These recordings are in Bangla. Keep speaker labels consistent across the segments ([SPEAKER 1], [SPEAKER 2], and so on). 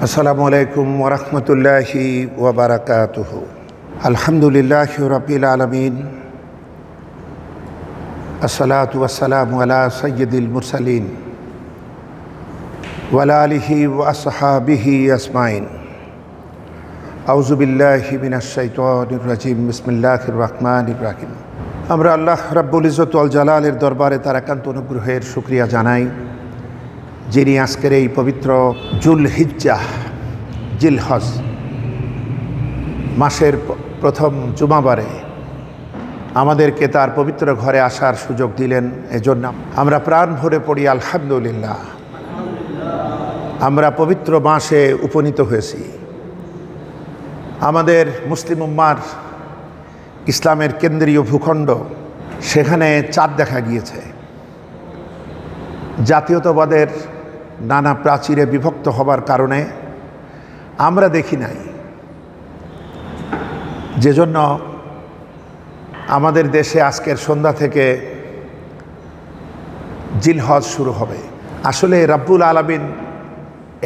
[SPEAKER 1] আসসালামু আলাইকুম ওয়া রাহমাতুল্লাহি ওয়া বারাকাতুহু। আলহামদুলিল্লাহি রাব্বিল আলামিন, আসসালাতু ওয়াসসালামু আলা সাইয়্যিদিল মুরসালিন ওয়া আলা আলিহি ওয়া আসহাবিহি আজমাইন। আউযু বিল্লাহি মিনাশ শাইতানির রাজিম। বিসমিল্লাহির রাহমানির রাহিম। আমরা আল্লাহ রাব্বুল ইজ্জত ওয়াল জালালের দরবারে তার একান্ত অনুগ্রহের শুকরিয়া জানাই, যিনি আজকের এই পবিত্র জুলহিজ্জাহ জিলহজ মাসের প্রথম জুমাবারে আমাদেরকে তার পবিত্র ঘরে আসার সুযোগ দিলেন। এজন্য আমরা প্রাণ ভরে পড়ি আলহামদুলিল্লাহ। আমরা পবিত্র মাসে উপনীত হয়েছি। আমাদের মুসলিম উম্মার ইসলামের কেন্দ্রীয় ভূখণ্ড, সেখানে চাঁদ দেখা গিয়েছে। জাতীয়তাবাদের নানা প্রাচীরে বিভক্ত হবার কারণে আমরা দেখি নাই, যেজন্য আমাদের দেশে আজকের সন্ধ্যা থেকে জিলহজ শুরু হবে। আসলে রাব্বুল আলামিন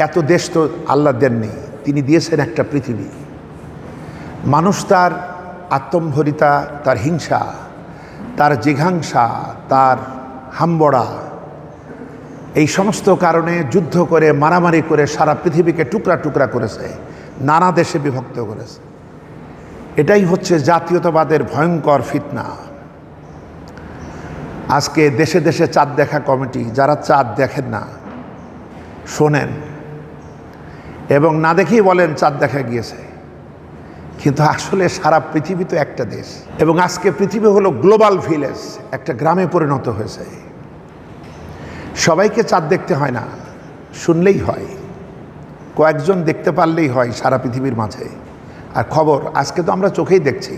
[SPEAKER 1] এত দেশ তো আল্লাহ দেননি, তিনি দিয়েছেন একটা পৃথিবী। মানুষ তার আত্মম্ভরিতা, তার হিংসা, তার জিঘাংসা, তার হাম্বড়া, এই সমস্ত কারণে যুদ্ধ করে, মারামারি করে সারা পৃথিবীকে টুকরা টুকরা করেছে, নানা দেশে বিভক্ত করেছে। এটাই হচ্ছে জাতীয়তাবাদের ভয়ঙ্কর ফিতনা। আজকে দেশে দেশে চাঁদ দেখা কমিটি, যারা চাঁদ দেখেন না, শোনেন এবং না দেখেই বলেন চাঁদ দেখা গিয়েছে, কিন্তু আসলে সারা পৃথিবী তো একটা দেশ। এবং আজকে পৃথিবী হলো গ্লোবাল ভিলেজ, একটা গ্রামে পরিণত হয়েছে। সবাইকে চাঁদ দেখতে হয় না, শুনলেই হয়, কয়েকজন দেখতে পারলেই হয় সারা পৃথিবীর মাঝে। আর খবর আজকে তো আমরা চোখেই দেখছি।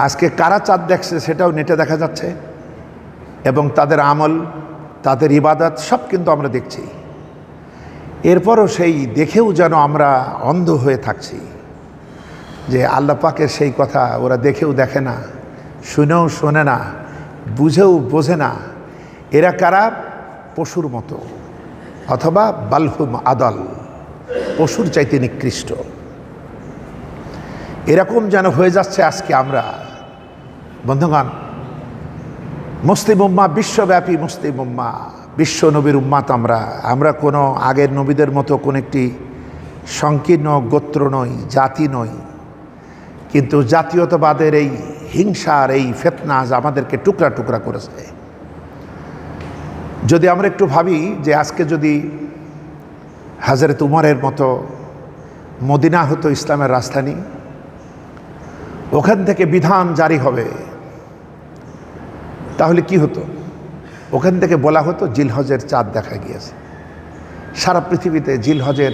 [SPEAKER 1] আজকে কারা চাঁদ দেখছে সেটাও নেটে দেখা যাচ্ছে, এবং তাদের আমল, তাদের ইবাদত সব কিন্তু আমরা দেখছি। এরপরও সেই দেখেও যেন আমরা অন্ধ হয়ে থাকছি যে আল্লাহ পাকের সেই কথা ওরা দেখেও দেখে না, শুনেও শোনে না, বুঝেও বোঝে না। এরা কারা? পশুর মতো, অথবা বালহুম আদল, পশুর চাইতে নিকৃষ্ট। এরকম যেন হয়ে যাচ্ছে আজকে আমরা। বন্ধুগণ, মুসলিম উম্মাহ, বিশ্বব্যাপী মুসলিম উম্মাহ, বিশ্ব নবীর উম্মাত। আমরা কোনো আগের নবীদের মতো কোন একটি সংকীর্ণ গোত্র নই, জাতি নই, কিন্তু জাতীয়তাবাদের এই হিংসার এই ফিতনা আমাদেরকে টুকরা টুকরা করেছে। যদি আমরা একটু ভাবি যে আজকে যদি হযরত উমরের মতো মদিনা হতো ইসলামের রাজধানী, ওখান থেকে বিধান জারি হবে, তাহলে কি হতো? ওখান থেকে বলা হতো জিলহজের চাঁদ দেখা গিয়েছে। সারা পৃথিবীতে জিলহজের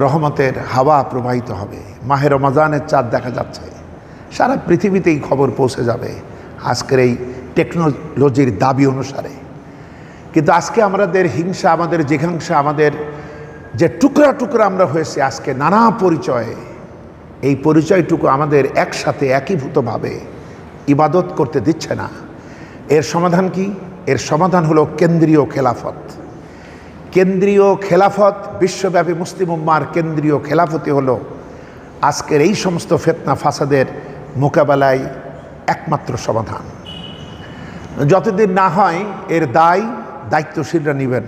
[SPEAKER 1] রহমতের হাওয়া প্রবাহিত হবে, মাহে রমজানের চাঁদ দেখা যাচ্ছে, সারা পৃথিবীতেই খবর পৌঁছে যাবে আজকের এই টেকনোলজির দাবি অনুসারে। কিন্তু আজকে আমাদের হিংসা, আমাদের জিঘাংসা, আমাদের যে টুকরা টুকরা আমরা হয়েছে আজকে নানা পরিচয়ে, এই পরিচয়টুকু আমাদের একসাথে একীভূতভাবে ইবাদত করতে দিচ্ছে না। এর সমাধান কি? এর সমাধান হলো কেন্দ্রীয় খেলাফত। কেন্দ্রীয় খেলাফত, বিশ্বব্যাপী মুসলিম উম্মার কেন্দ্রীয় খেলাফতি হলো আজকের এই সমস্ত ফিতনা ফাসাদের মোকাবেলায় একমাত্র সমাধান। যতদিন না হয় এর দায়িত্বশীলরা নেবেন।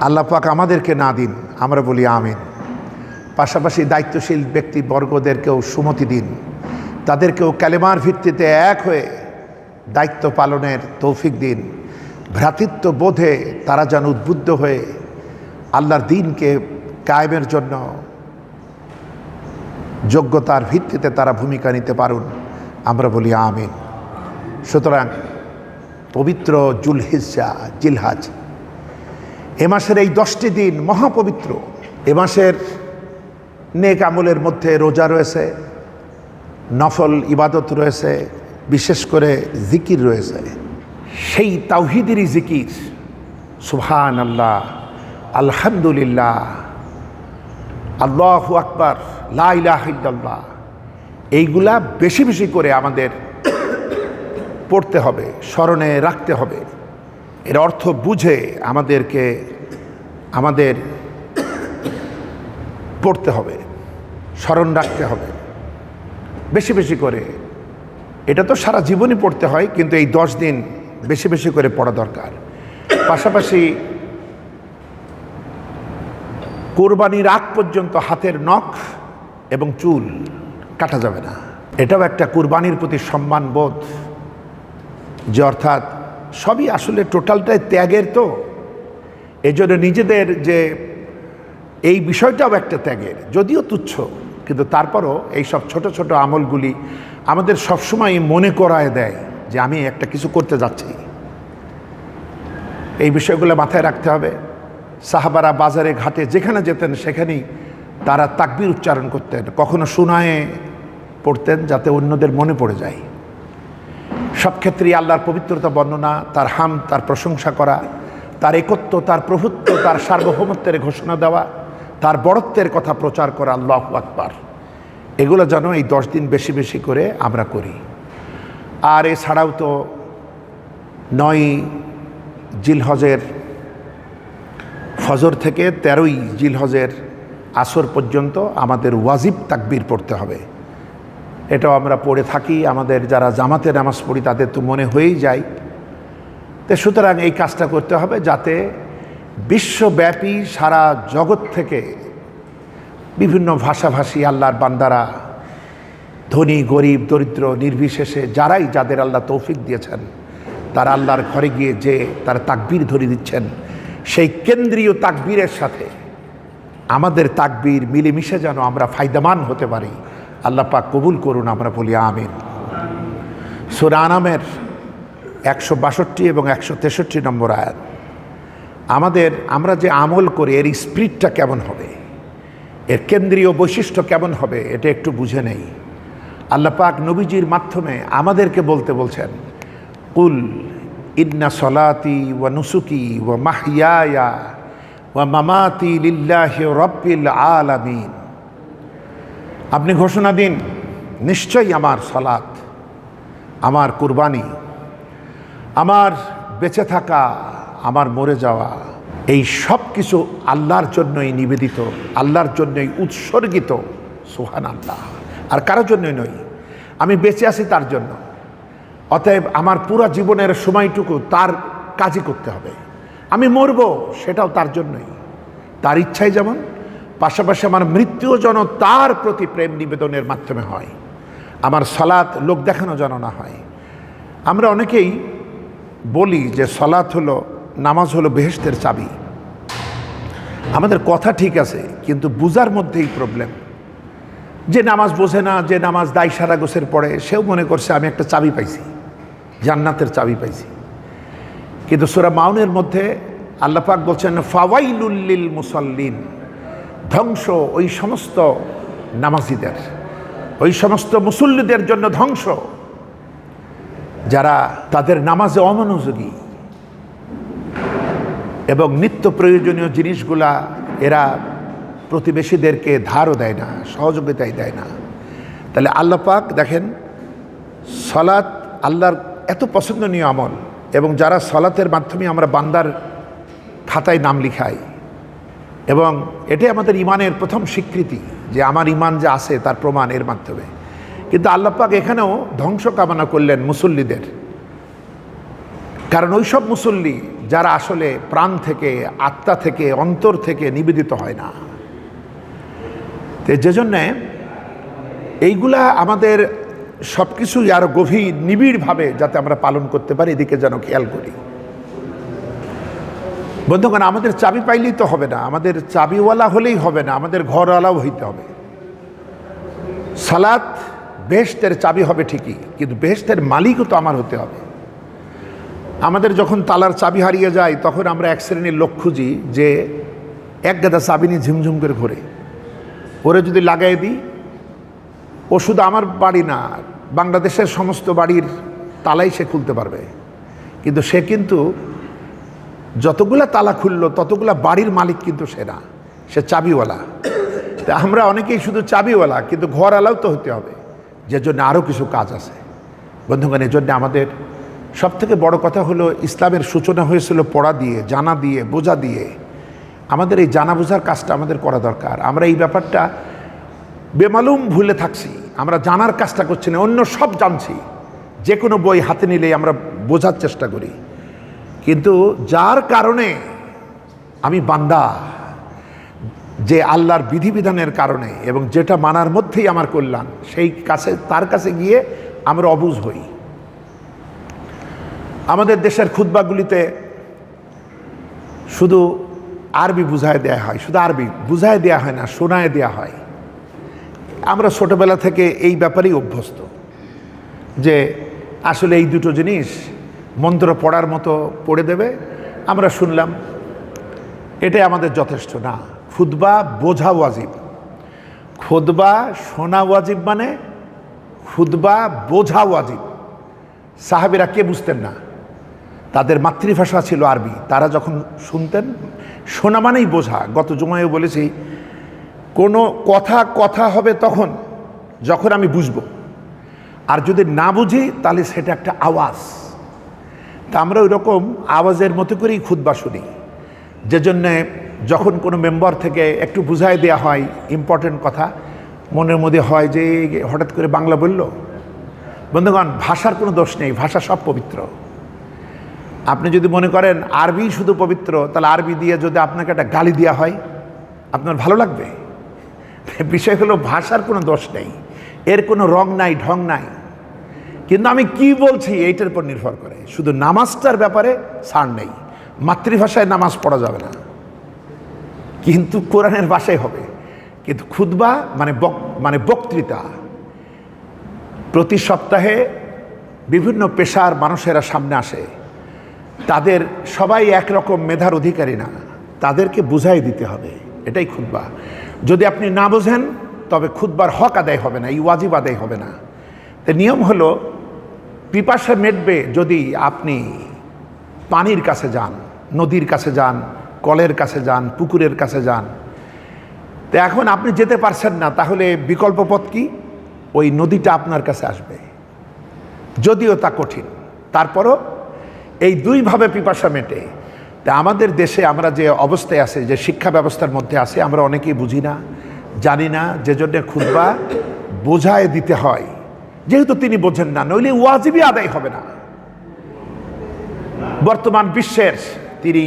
[SPEAKER 1] আল্লাহ পাক আমাদেরকে না দিন, আমরা বলি আমিন। পাশাপাশি দায়িত্বশীল ব্যক্তিবর্গদেরকেও সুমতি দিন, তাদেরকেও কালেমার ভিত্তিতে এক হয়ে দায়িত্ব পালনের তৌফিক দিন। ভ্রাতৃত্ব বোধে তারা যেন উদ্বুদ্ধ হয়ে আল্লাহর দ্বীনকে কায়েমের জন্য যোগ্যতার ভিত্তিতে তারা ভূমিকা নিতে পারুন, আমরা বলি আমিন। সুতরাং পবিত্র জিলহজ, এ মাসের এই 10টি দিন মহাপবিত্র। এ মাসের নেক আমলের মধ্যে রোজা রয়েছে, নফল ইবাদত রয়েছে, বিশেষ করে জিকির রয়েছে। সেই তাওহীদেরই জিকির, সুবহানাল্লাহ, আলহামদুলিল্লাহ, আল্লাহু আকবার, লা ইলাহা ইল্লাল্লাহ, এইগুলা বেশি বেশি করে আমাদের পড়তে হবে, স্মরণে রাখতে হবে। এর অর্থ বুঝে আমাদেরকে আমাদের পড়তে হবে, স্মরণ রাখতে হবে বেশি বেশি করে। এটা তো সারা জীবনই পড়তে হয়, কিন্তু এই 10 দিন বেশি বেশি করে পড়া দরকার। পাশাপাশি কোরবানির আগ পর্যন্ত হাতের নখ এবং চুল কাটা যাবে না। এটাও একটা কোরবানির প্রতি সম্মানবোধ, যে অর্থাৎ সবই আসলে টোটালটাই ত্যাগের। তো এই জন্য নিজেদের যে এই বিষয়টাও একটা ত্যাগের, যদিও তুচ্ছ, কিন্তু তারপরও এই সব ছোট ছোট আমলগুলি আমাদের সবসময় মনে করায় দেয় যে আমি একটা কিছু করতে যাচ্ছি। এই বিষয়গুলো মাথায় রাখতে হবে। সাহাবারা বাজারে ঘাটে যেখানে যেতেন সেখানেই তারা তাকবীর উচ্চারণ করতেন, কখনো শোনায়ে পড়তেন যাতে অন্যদের মনে পড়ে যায়। সব ক্ষেত্রেই আল্লাহর পবিত্রতা বর্ণনা, তার হামদ, তার প্রশংসা করা, তার একত্ব, তার প্রভুত্ব, তার সার্বভৌমত্বের ঘোষণা দেওয়া, তার বড়ত্বের কথা প্রচার করা, আল্লাহু আকবার। এগুলো যেন এই 10 দিন বেশি বেশি করে আমরা করি। আর এছাড়াও তো 9 জিলহজের ফজর থেকে 13ই জিলহজের আসর পর্যন্ত আমাদের ওয়াজিব তাকবীর পড়তে হবে। এটাও আমরা পড়ে থাকি, আমাদের যারা জামাতে নামাজ পড়ি তাদের তো মনে হয়েই যায়। তো সুতরাং এই কাজটা করতে হবে যাতে বিশ্বব্যাপী সারা জগৎ থেকে বিভিন্ন ভাষাভাষী আল্লাহর বান্দারা, ধনী গরিব দরিদ্র নির্বিশেষে যারাই, যাদের আল্লাহ তৌফিক দিয়েছেন, তারা আল্লাহর ঘরে গিয়ে যে তারা তাকবীর ধরে দিচ্ছেন, সেই কেন্দ্রীয় তাকবীরের সাথে আমাদের তাকবীর মিলেমিশে যেন আমরা ফায়দামান হতে পারি। আল্লাহ পাক কবুল করুন, আমরা বলি আমিন। সূরা আনামের 162 এবং 163 নম্বর আয়াত। আমরা যে আমল করি এর স্পিরিটটা কেমন হবে, এর কেন্দ্রীয় বৈশিষ্ট্য কেমন হবে, এটা একটু বুঝে নেই। আল্লাহ পাক নবীজির মাধ্যমে আমাদেরকে বলতে বলছেন, কুল ইন্না সলাতি ওয়া নুসুকি ওয়া মাহইয়ায়া ওয়া মামাতি লিল্লাহি রাব্বিল আলামিন। আপনি ঘোষণা দিন, নিশ্চয়ই আমার সালাত, আমার কুরবানি, আমার বেঁচে থাকা, আমার মরে যাওয়া, এই সব কিছু আল্লাহর জন্যই নিবেদিত, আল্লাহর জন্যই উৎসর্গিত। সুবহানাল্লাহ। আর কারোর জন্যই নয়। আমি বেঁচে আছি তার জন্য, অতএব আমার পুরো জীবনের সময়টুকু তার কাজই করতে হবে। আমি মরব সেটাও তার জন্যই, তার ইচ্ছাই যেমন, পাশাপাশি আমার মৃত্যুও যেন তার প্রতি প্রেম নিবেদনের মাধ্যমে হয়। আমার সালাত লোক দেখানো যেন না হয়। আমরা অনেকেই বলি যে সালাত হলো, নামাজ হলো বেহেশতের চাবি। আমাদের কথা ঠিক আছে, কিন্তু বুঝার মধ্যেই প্রবলেম। যে নামাজ বোঝে না, যে নামাজ দায় সারা গোছের পড়ে, সেও মনে করছে আমি একটা চাবি পাইছি, জান্নাতের চাবি পাইছি। কিন্তু সূরা মাউনের মধ্যে আল্লাহ পাক বলছেন, ফাওয়াইলুল লিল মুসাল্লিন, ধ্বংস ওই সমস্ত নামাজিদের, ওই সমস্ত মুসল্লিদের জন্য ধ্বংস যারা তাদের নামাজে অমনোযোগী এবং নিত্য প্রয়োজনীয় জিনিসগুলা এরা প্রতিবেশীদেরকে ধারও দেয় না, সহযোগিতাই দেয় না। তাহলে আল্লাহ পাক দেখেন, সালাত আল্লাহর এত পছন্দনীয় আমল, এবং যারা সালাতের মাধ্যমে আমরা বান্দার খাতায় নাম লিখাই, এবং এটাই আমাদের ইমানের প্রথম স্বীকৃতি যে আমার ইমান যে আছে তার প্রমাণ এর মাধ্যমে। কিন্তু আল্লাহ পাক এখানেও ধ্বংস কামনা করলেন মুসল্লিদের, কারণ ওই সব মুসল্লি যারা আসলে প্রাণ থেকে, আত্মা থেকে, অন্তর থেকে নিবেদিত হয় না। তো যে জন্যে এইগুলা আমাদের সব কিছুই আরও গভীর নিবিড়ভাবে যাতে আমরা পালন করতে পারি, এদিকে যেন খেয়াল করি। বন্ধুগণ, আমাদের চাবি পাইলেই তো হবে না, আমাদের চাবিওয়ালা হলেই হবে না, আমাদের ঘরওয়ালাও হইতে হবে। সালাত বেহেশতের চাবি হবে ঠিকই, কিন্তু বেহেশতের মালিকও তো আমার হতে হবে। আমাদের যখন তালার চাবি হারিয়ে যায়, তখন আমরা এক শ্রেণীর লোক খুঁজি যে এক গাদা চাবি নিয়ে ঝুমঝুম করে ঘোরে। ওরে যদি লাগাই দিই, ও শুধু আমার বাড়ি না, বাংলাদেশের সমস্ত বাড়ির তালাই সে খুলতে পারবে। কিন্তু সে কিন্তু যতগুলা তালা খুললো ততগুলা বাড়ির মালিক কিন্তু সে না, সে চাবিওয়ালা। তা আমরা অনেকেই শুধু চাবিওয়ালা, কিন্তু ঘরওয়ালাও তো হতে হবে, যে জন্য আরও কিছু কাজ আছে। বন্ধুগণ, এজন্য আমাদের সবথেকে বড় কথা হলো, ইসলামের সূচনা হয়েছিল পড়া দিয়ে, জানা দিয়ে, বোঝা দিয়ে। আমাদের এই জানা বোঝার কাজটা আমাদের করা দরকার। আমরা এই ব্যাপারটা বেমালুম ভুলে থাকছি, আমরা জানার কাজটা করছি না, অন্য সব জানছি। যে কোনো বই হাতে নিলেই আমরা বোঝার চেষ্টা করি, কিন্তু যার কারণে আমি বান্দা, যে আল্লাহর বিধিবিধানের কারণে এবং যেটা মানার মধ্যেই আমার কল্যাণ, সেই কাছে তার কাছে গিয়ে আমরা অবুঝ হই। আমাদের দেশের খুতবাগুলিতে শুধু আরবি বুঝায় দেয়া হয়, শুধু আরবি বুঝায় দেয়া হয় না, শোনায় দেয়া হয়। আমরা ছোটবেলা থেকে এই ব্যাপারেই অভ্যস্ত যে আসলে এই দুটো জিনিস মন্ত্র পড়ার মতো পড়ে দেবে, আমরা শুনলাম, এটাই আমাদের যথেষ্ট না। খুতবা বোঝা ওয়াজিব, খুতবা শোনা ওয়াজিব, মানে খুতবা বোঝা ওয়াজিব। সাহাবীরা কে বুঝতেন না? তাদের মাতৃভাষা ছিল আরবি, তারা যখন শুনতেন, শোনা মানেই বোঝা। গত জুমায়ও বলেছি, কোনো কথা হবে তখন যখন আমি বুঝবো, আর যদি না বুঝি তাহলে সেটা একটা আওয়াজ। তা আমরা ওই রকম আওয়াজের মতো করেই খুতবা শুনি, যে জন্যে যখন কোনো মেম্বার থেকে একটু বুঝাই দেওয়া হয় ইম্পর্টেন্ট কথা, মনের মধ্যে হয় যে হঠাৎ করে বাংলা বলল। বন্ধুগণ, ভাষার কোনো দোষ নেই, ভাষা সব পবিত্র। আপনি যদি মনে করেন আরবি শুধু পবিত্র, তাহলে আরবি দিয়ে যদি আপনাকে একটা গালি দেওয়া হয়, আপনার ভালো লাগবে? বিষয় হলো ভাষার কোনো দোষ নেই, এর কোনো রং নাই, ঢং নাই, কিন্তু আমি কি বলছি এইটার উপর নির্ভর করে। শুধু নামাজটার ব্যাপারে ছাড় নেই, মাতৃভাষায় নামাজ পড়া যাবে না, কিন্তু কোরআনের ভাষায় হবে। কিন্তু খুতবা মানে বক্তৃতা, প্রতি সপ্তাহে বিভিন্ন পেশার মানুষেরা সামনে আসে, তাদের সবাই একরকম মেধার অধিকারী না, তাদেরকে বুঝাই দিতে হবে, এটাই খুতবা। যদি আপনি না বোঝেন তবে খুতবার হক আদায় হবে না, এই ওয়াজিব আদায় হবে না। তো নিয়ম হলো, পিপাসা মেটবে যদি আপনি পানির কাছে যান, নদীর কাছে যান, কলের কাছে যান, পুকুরের কাছে যান। তো এখন আপনি যেতে পারছেন না, তাহলে বিকল্প পথ কি? ওই নদীটা আপনার কাছে আসবে, যদিও তা কঠিন, তারপরও এই দুইভাবে পিপাসা মেটে। তা আমাদের দেশে আমরা যে অবস্থায় আছে, যে শিক্ষা ব্যবস্থার মধ্যে আছে, আমরা অনেকেই বুঝি না, জানি না, যে জন্য খুতবা বোঝায় দিতে হয়, যেহেতু তিনি বোঝেন না, নইলে ওয়াজিবই আদায় হবে না। বর্তমান বিশ্বের, তিনি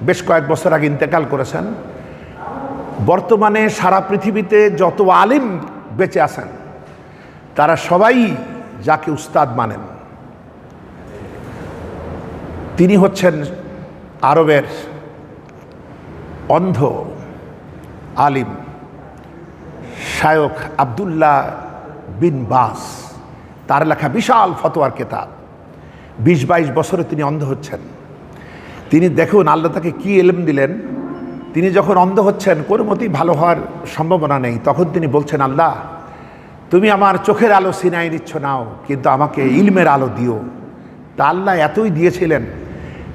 [SPEAKER 1] বেশ কয়েক বছর আগে ইন্তেকাল করেছেন, বর্তমানে সারা পৃথিবীতে যত আলিম বেঁচে আছেন, তারা সবাই যাকে উস্তাদ মানেন, তিনি হচ্ছেন আরবের অন্ধ আলিম শায়খ আব্দুল্লাহ বিন বাস। তার লেখা বিশাল ফতোয়ার কেতাব, 20-22 বছরে তিনি অন্ধ হচ্ছেন। তিনি দেখুন আল্লাহ তাকে কি ইলম দিলেন। তিনি যখন অন্ধ হচ্ছেন, কোনো মতেই ভালো হওয়ার সম্ভাবনা নেই, তখন তিনি বলছেন, আল্লাহ তুমি আমার চোখের আলো ছিনাই নিচ্ছ নাও, কিন্তু আমাকে ইলমের আলো দিও। তা আল্লাহ এতই দিয়েছিলেন,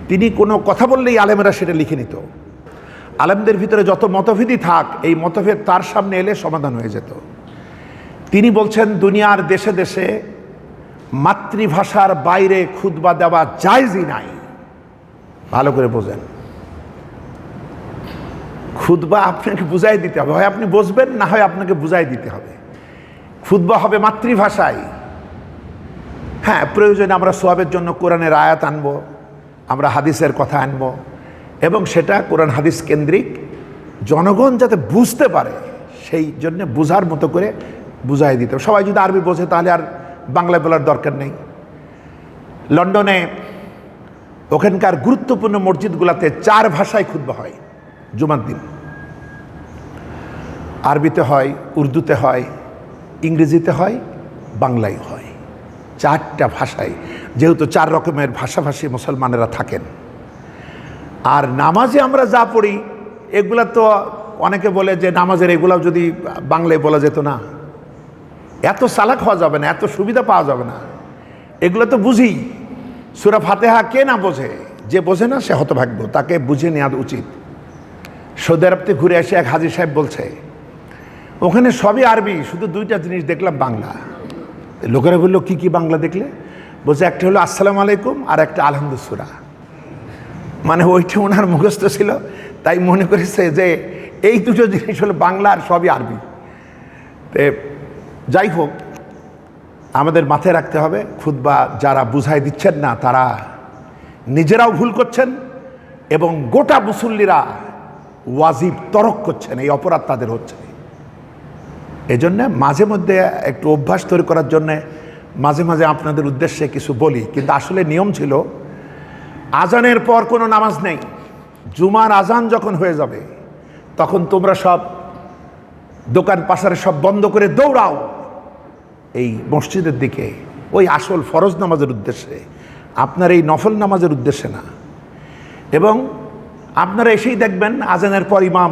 [SPEAKER 1] তিনি কোনো কথা বললেই আলেমেরা সেটা লিখে নিত। আলেমদের ভিতরে যত মতভেদই থাক, এই মতভেদ তার সামনে এলে সমাধান হয়ে যেত। তিনি বলছেন, দুনিয়ার দেশে দেশে মাতৃভাষার বাইরে খুতবা দেওয়া জায়েজই নাই। ভালো করে বোঝেন, খুতবা আপনাকে বুঝাই দিতে হবে, হয় আপনি বুঝবেন, না হয় আপনাকে বুঝাই দিতে হবে। খুতবা হবে মাতৃভাষায়। হ্যাঁ, প্রয়োজনে আমরা সওয়াবের জন্য কোরআনের আয়াত আনবো, আমরা হাদিসের কথা আনবো, এবং সেটা কোরআন হাদিস কেন্দ্রিক, জনগণ যাতে বুঝতে পারে সেই জন্য বুঝার মতো করে বুঝাই দিতে হবে। সবাই যদি আরবি বোঝে তাহলে আর বাংলায় বলার দরকার নেই। লন্ডনে ওখানকার গুরুত্বপূর্ণ মসজিদগুলোতে 4 ভাষায় খুতবা হয় জুমার দিন। আরবিতে হয়, উর্দুতে হয়, ইংরেজিতে হয়, বাংলায় হয়, 4টা ভাষায়, যেহেতু 4 রকমের ভাষাভাষী মুসলমানেরা থাকেন। আর নামাজে আমরা যা পড়ি, এগুলা তো অনেকে বলে যে নামাজের এগুলাও যদি বাংলায় বলা যেত না, এত চালাক হওয়া যাবে না, এত সুবিধা পাওয়া যাবে না। এগুলো তো বুঝি। সূরা ফাতিহা কে না বোঝে? যে বোঝে না সে হতভাগ্য, তাকে বুঝে নেওয়া উচিত। সৌদি আরব থেকে ঘুরে এসে এক হাজী সাহেব বলছে, ওখানে সবই আরবি, শুধু 2টা জিনিস দেখলাম বাংলা। লোকেরা বললো, কি কি বাংলা দেখলে? বলছে, একটা হলো আসসালামু আলাইকুম, আর একটা আলহামদুলিল্লাহ সূরা। মানে ওইটা ওনার মুখস্থ ছিল, তাই মনে করেছে যে এই দুটো জিনিস হলো বাংলা আর সবই আরবি। তে যাই হোক, আমাদের মাথায় রাখতে হবে খুতবা যারা বুঝাই দিচ্ছেন না তারা নিজেরাও ভুল করছেন এবং গোটা মুসল্লিরা ওয়াজিব তরক করছেন, এই অপরাধ তাদের হচ্ছে। এই জন্যে মাঝে মধ্যে একটু অভ্যাস তৈরি করার জন্যে মাঝে মাঝে আপনাদের উদ্দেশ্যে কিছু বলি, কিন্তু আসলে নিয়ম ছিল আজানের পর কোনো নামাজ নেই। জুমার আজান যখন হয়ে যাবে তখন তোমরা সব দোকান পাশারে সব বন্ধ করে দৌড়াও এই মসজিদের দিকে, ওই আসল ফরজ নামাজের উদ্দেশ্যে, আপনার এই নফল নামাজের উদ্দেশ্যে না। এবং আপনারা এসেই দেখবেন আজানের পর ইমাম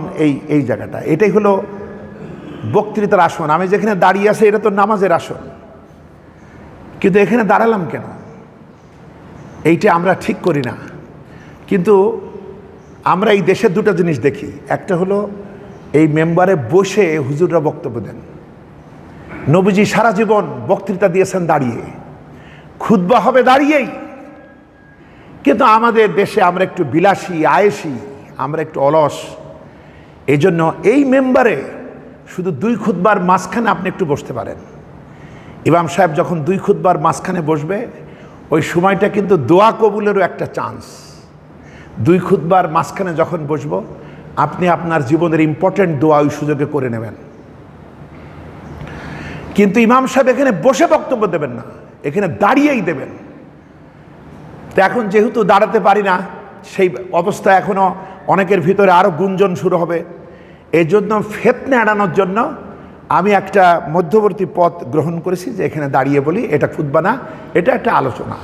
[SPEAKER 1] এই জায়গাটা, এটাই হলো বক্তৃতার আসন। আমি যেখানে দাঁড়িয়ে আছি এটা তো নামাজের আসন, কিন্তু এখানে দাঁড়ালাম কেন? এইটা আমরা ঠিক করি না। কিন্তু আমরা এই দেশের দুটো জিনিস দেখি, একটা হলো এই মেম্বারে বসে হুজুররা বক্তব্য দেন। নবীজি সারা জীবন বক্তৃতা দিয়েছেন দাঁড়িয়ে, খুতবা হবে দাঁড়িয়েই। কিন্তু আমাদের দেশে আমরা একটু বিলাসী আয়েসি, আমরা একটু অলস। এই জন্য এই মেম্বারে শুধু 2 খুতবার মাঝখানে আপনি একটু বসতে পারেন। ইমাম সাহেব যখন 2 খুতবার মাঝখানে বসবে ওই সময়টা কিন্তু দোয়া কবুলেরও একটা চান্স। 2 খুতবার মাঝখানে যখন বসবো আপনি আপনার জীবনের ইম্পর্টেন্ট দোয়া ওই সুযোগে করে নেবেন। কিন্তু ইমাম সাহেব এখানে বসে বক্তব্য দেবেন না, এখানে দাঁড়িয়েই দেবেন। তো এখন যেহেতু দাঁড়াতে পারি না, সেই অবস্থা এখনো অনেকের ভিতরে আরো গুঞ্জন শুরু হবে। এই জন্য ফিতনা এড়ানোর জন্য আমি একটা মধ্যবর্তী পথ গ্রহণ করেছি যে এখানে দাঁড়িয়ে বলি, এটা খুতবা না, এটা একটা আলোচনা।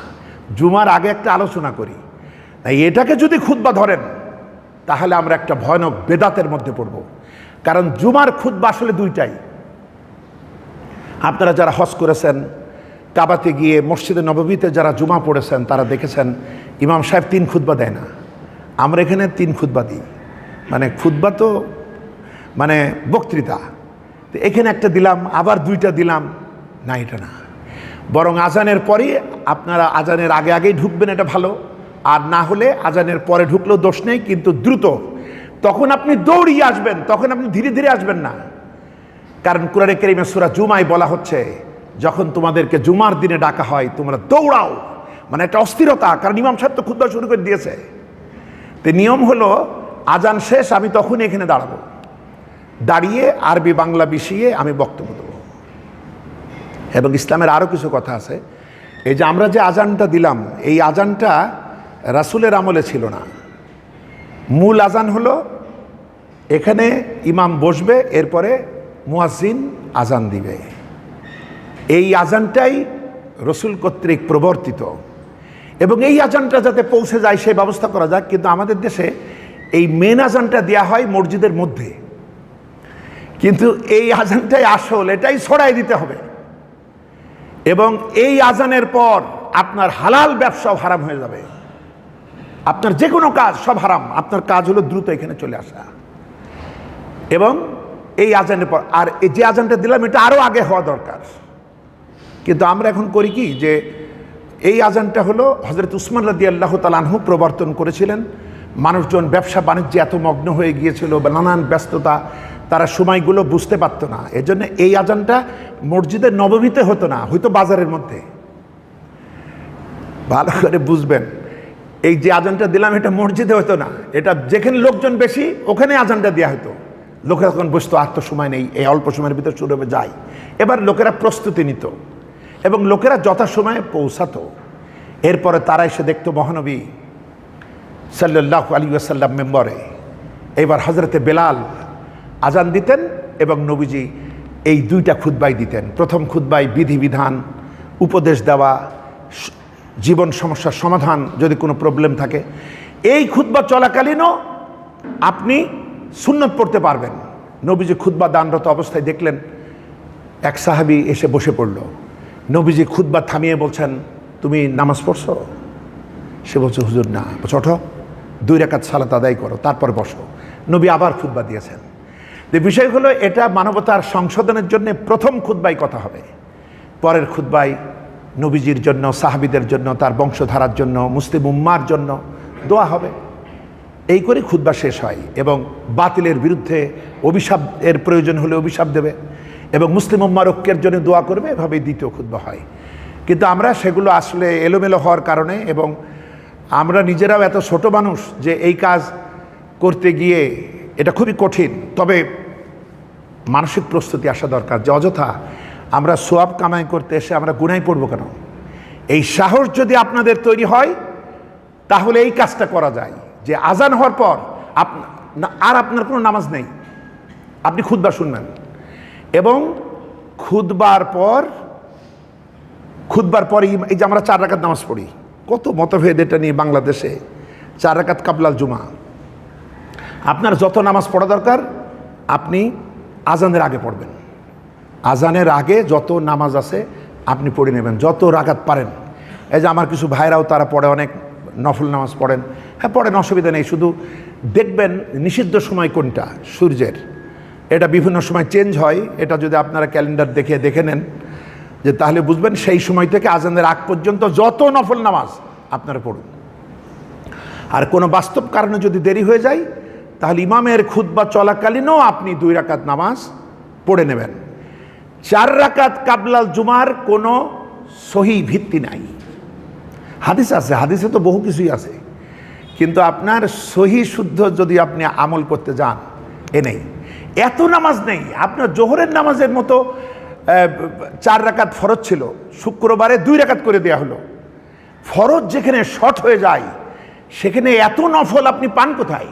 [SPEAKER 1] জুমার আগে একটা আলোচনা করি, তাই এটাকে যদি খুতবা ধরেন তাহলে আমরা একটা ভয়ানক বেদাতের মধ্যে পড়ব। কারণ জুমার খুতবা আসলে 2টাই। আপনারা যারা হজ করেছেন, কাবাতে গিয়ে মসজিদে নববীতে যারা জুমা পড়েছেন তারা দেখেছেন ইমাম সাহেব 3 খুতবা দেয় না, আমরা এখানে 3 খুতবা দিই। মানে খুতবা তো মানে বক্তৃতা, তো এখানে একটা দিলাম আবার 2টা দিলাম না, এটা না। বরং আজানের পরে আপনারা আজানের আগে আগেই ঢুকবেন, এটা ভালো। আর না হলে আজানের পরে ঢুকলেও দোষ নেই, কিন্তু দ্রুত। তখন আপনি দৌড়িয়ে আসবেন, তখন আপনি ধীরে ধীরে আসবেন না। কারণ কোরআনে কারীমে সূরা জুমায় বলা হচ্ছে যখন তোমাদেরকে জুমার দিনে ডাকা হয় তোমরা দৌড়াও, মানে একটা অস্থিরতা। কারণ ইমাম সাহেব তো খুতবা শুরু করে দিয়েছে। তো নিয়ম হলো আজান শেষ আমি তখনই এখানে দাঁড়াবো, দাঁড়িয়ে আরবি বাংলা মিশিয়ে আমি বক্তব্য দেবো। এবং ইসলামের আরও কিছু কথা আছে। এই যে আমরা যে আজানটা দিলাম, এই আজানটা রাসূলের আমলে ছিল না। মূল আজান হলো এখানে ইমাম বসবে, এরপরে মুয়াজ্জিন আজান দিবে। এই আজানটাই রসুল কর্তৃক প্রবর্তিত, এবং এই আজানটা যাতে পৌঁছে যায় সেই ব্যবস্থা করা যাক। কিন্তু আমাদের দেশে এই মেন আজানটা দেয়া হয় মসজিদের মধ্যে, কিন্তু এই আজানটাই আসল, এটাই ছড়াই দিতে হবে। এবং এই আজানের পর আপনার হালাল ব্যবসাও হারাম হয়ে যাবে, আপনার যে কোনো কাজ সব হারাম। আপনার কাজ হলো দ্রুত এখানে চলে আসা। এবং এই আজানের পর, আর এই যে আজানটা দিলাম এটা আরও আগে হওয়া দরকার। কিন্তু আমরা এখন করি কি, যে এই আজানটা হলো হযরত উসমান রাদিয়াল্লাহু তাআলা আনহু প্রবর্তন করেছিলেন। মানুষজন ব্যবসা বাণিজ্যে এত মগ্ন হয়ে গিয়েছিল, নানান ব্যস্ততা, তারা সময়গুলো বুঝতে পারত না। এজন্য এই আজানটা মসজিদের নববীতে হতো না, হয়তো বাজারের মধ্যে। ভালো করে বুঝবেন, এই যে আজানটা দিলাম এটা মসজিদে হতো না, এটা যেখানে লোকজন বেশি ওখানে আজানটা দেওয়া হতো। লোকেরা তখন বসতো, আর তো সময় নেই, এই অল্প সময়ের ভিতরে শুরু হবে, যাই। এবার লোকেরা প্রস্তুতি নিত এবং লোকেরা যথাসময়ে পৌঁছাতো। এরপরে তারা এসে দেখতো মহানবী সাল্লাল্লাহু আলাইহি ওয়াসাল্লাম মেম্বরে। এবার হযরতে বেলাল আজান দিতেন এবং নবীজি এই 2টা খুতবাই দিতেন। প্রথম খুতবাই বিধিবিধান, উপদেশ দেওয়া, জীবন সমস্যার সমাধান যদি কোনো প্রবলেম থাকে। এই খুতবা চলাকালীনও আপনি সুন্নত পড়তে পারবেন। নবীজি খুতবা দানরত অবস্থায় দেখলেন এক সাহাবী এসে বসে পড়ল। নবীজি খুতবা থামিয়ে বলছেন, তুমি নামাজ পড়ছো? সে বলছে, হুজুর না। বলছে, ওঠো 2 রাকাত সালাত আদায় করো, তারপর বসো। নবী আবার খুতবা দিয়েছেন। যে বিষয় হলো এটা মানবতার সংশোধনের জন্য প্রথম খুতবাই কথা হবে, পরের খুতবাই নবীজির জন্য, সাহাবীদের জন্য, তার বংশধারার জন্য, মুসলিম উম্মার জন্য দোয়া হবে। এই করে খুতবা শেষ হয় এবং বাতিলের বিরুদ্ধে অভিশাপের প্রয়োজন হলে অভিশাপ দেবে এবং মুসলিম উম্মার ঐক্যের জন্য দোয়া করবে, এভাবেই দ্বিতীয় খুতবা হয়। কিন্তু আমরা সেগুলো আসলে এলোমেলো হওয়ার কারণে এবং আমরা নিজেরাও এত ছোট মানুষ যে এই কাজ করতে গিয়ে এটা খুবই কঠিন। তবে মানসিক প্রস্তুতি আসা দরকার যে অযথা আমরা সোয়াব কামাই করতে এসে আমরা গুনায় পড়বো কেন। এই সাহস যদি আপনাদের তৈরি হয় তাহলে এই কাজটা করা যায় যে আজান হওয়ার পর আর আপনার কোনো নামাজ নেই, আপনি খুতবা শুনবেন এবং খুতবার পর এই যে আমরা 4 রাকাত নামাজ পড়ি, কত মতভেদ এটা নিয়ে বাংলাদেশে। 4 রাকাত কাবলাল জুমা, আপনার যত নামাজ পড়া দরকার আপনি আজানের আগে পড়বেন। আজানের আগে যত নামাজ আছে আপনি পড়ে নেবেন, যত রাকাত পারেন। এই যে আমার কিছু ভাইরাও তারা পড়ে, অনেক নফল নামাজ পড়েন, হ্যাঁ পড়েন, অসুবিধা নেই। শুধু দেখবেন নিষিদ্ধ সময় কোনটা সূর্যের, এটা বিভিন্ন সময় চেঞ্জ হয়। এটা যদি আপনারা ক্যালেন্ডার দেখে নেন যে তাহলে বুঝবেন সেই সময় থেকে আজানের আগ পর্যন্ত যত নফল নামাজ আপনারা পড়ুন। আর কোনো বাস্তব কারণে যদি দেরি হয়ে যায় তাহলে ইমামের খুতবা চলাকালীনও আপনি 2 রাকাত নামাজ পড়ে নেবেন। 4 রাকাত কাবলাল জুমার কোনো সহি ভিত্তি নাই। হাদিস আছে, হাদিসে তো বহু কিছুই আছে, কিন্তু আপনার সহি শুদ্ধ যদি আপনি আমল করতে যান নেই। এত নামাজ নেই। আপনার জোহরের নামাজের মতো 4 রাকাত ফরজ ছিল, শুক্রবারে 2 রাকাত করে দেয়া হলো। ফরজ যেখানে শর্ট হয়ে যায় সেখানে এত নফল আপনি পান কোথায়?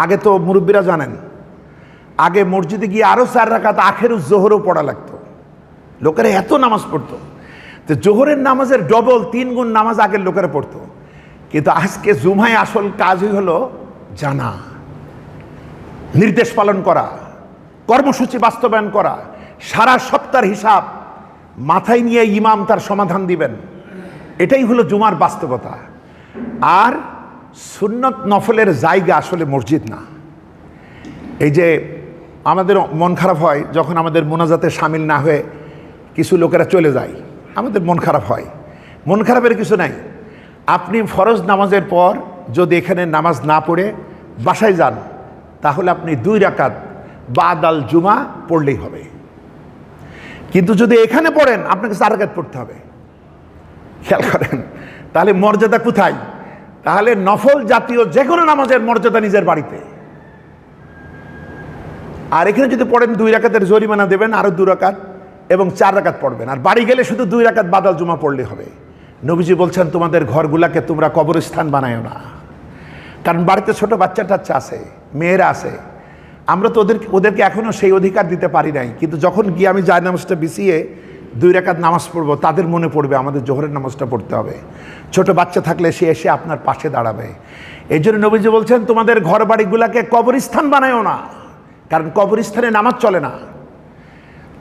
[SPEAKER 1] আগে তো মুরব্বীরা জানেন, আগে মসজিদে গিয়ে আরও 4 রাকাত আখেরুজ জোহরও পড়া লাগতো, লোকেরা এত নামাজ পড়তো। তো জোহরের নামাজের ডবল 3 গুণ নামাজ আগের লোকেরা পড়তো। কিন্তু আজকে জুমায় আসল কাজই হলো জানা, নির্দেশ পালন করা, কর্মসূচি বাস্তবায়ন করা, সারা সপ্তাহের হিসাব মাথায় নিয়ে ইমাম তার সমাধান দিবেন। এটাই হলো জুমার বাস্তবতা। আর সুন্নত নফলের জায়গা আসলে মসজিদ না। এই যে আমাদের মন খারাপ হয় যখন আমাদের মোনাজাতে সামিল না হয়ে কিছু লোকেরা চলে যায়, আমাদের মন খারাপ হয়। মন খারাপের কিছু নাই। আপনি ফরজ নামাজের পর যদি এখানে নামাজ না পড়ে বাসায় যান তাহলে আপনি 2 রাকাত বাদাল জুমা পড়লেই হবে। কিন্তু যদি এখানে পড়েন আপনাকে 4 রাকাত পড়তে হবে। খেয়াল করেন তাহলে মর্যাদা কোথায়? তাহলে নফল জাতীয় যে কোনো নামাজের মর্যাদা নিজের বাড়িতে। আর এখানে যদি পড়েন 2 রাকাতের জরিমানা দেবেন, আরও 2 রাকাত এবং 4 রাকাত পড়বেন। আর বাড়ি গেলে শুধু 2 রাকাত বাদাল জুমা পড়লে হবে। নবীজি বলছেন তোমাদের ঘরগুলাকে তোমরা কবরস্থান বানায়ো না, কারণ বাড়িতে ছোট বাচ্চা টাচ্চা আছে, মেয়েরা আছে। আমরা তো ওদেরকে এখনও সেই অধিকার দিতে পারি নাই। কিন্তু যখন গিয়ে আমি জায় নামাজটা বিছিয়ে 2 রাকাত নামাজ পড়বো, তাদের মনে পড়বে আমাদের জোহরের নামাজটা পড়তে হবে। ছোট বাচ্চা থাকলে সে এসে আপনার পাশে দাঁড়াবে। এই জন্য নবীজি বলছেন তোমাদের ঘর বাড়িগুলাকে কবরস্থান বানায়ো না, কারণ কবরস্থানে নামাজ চলে না।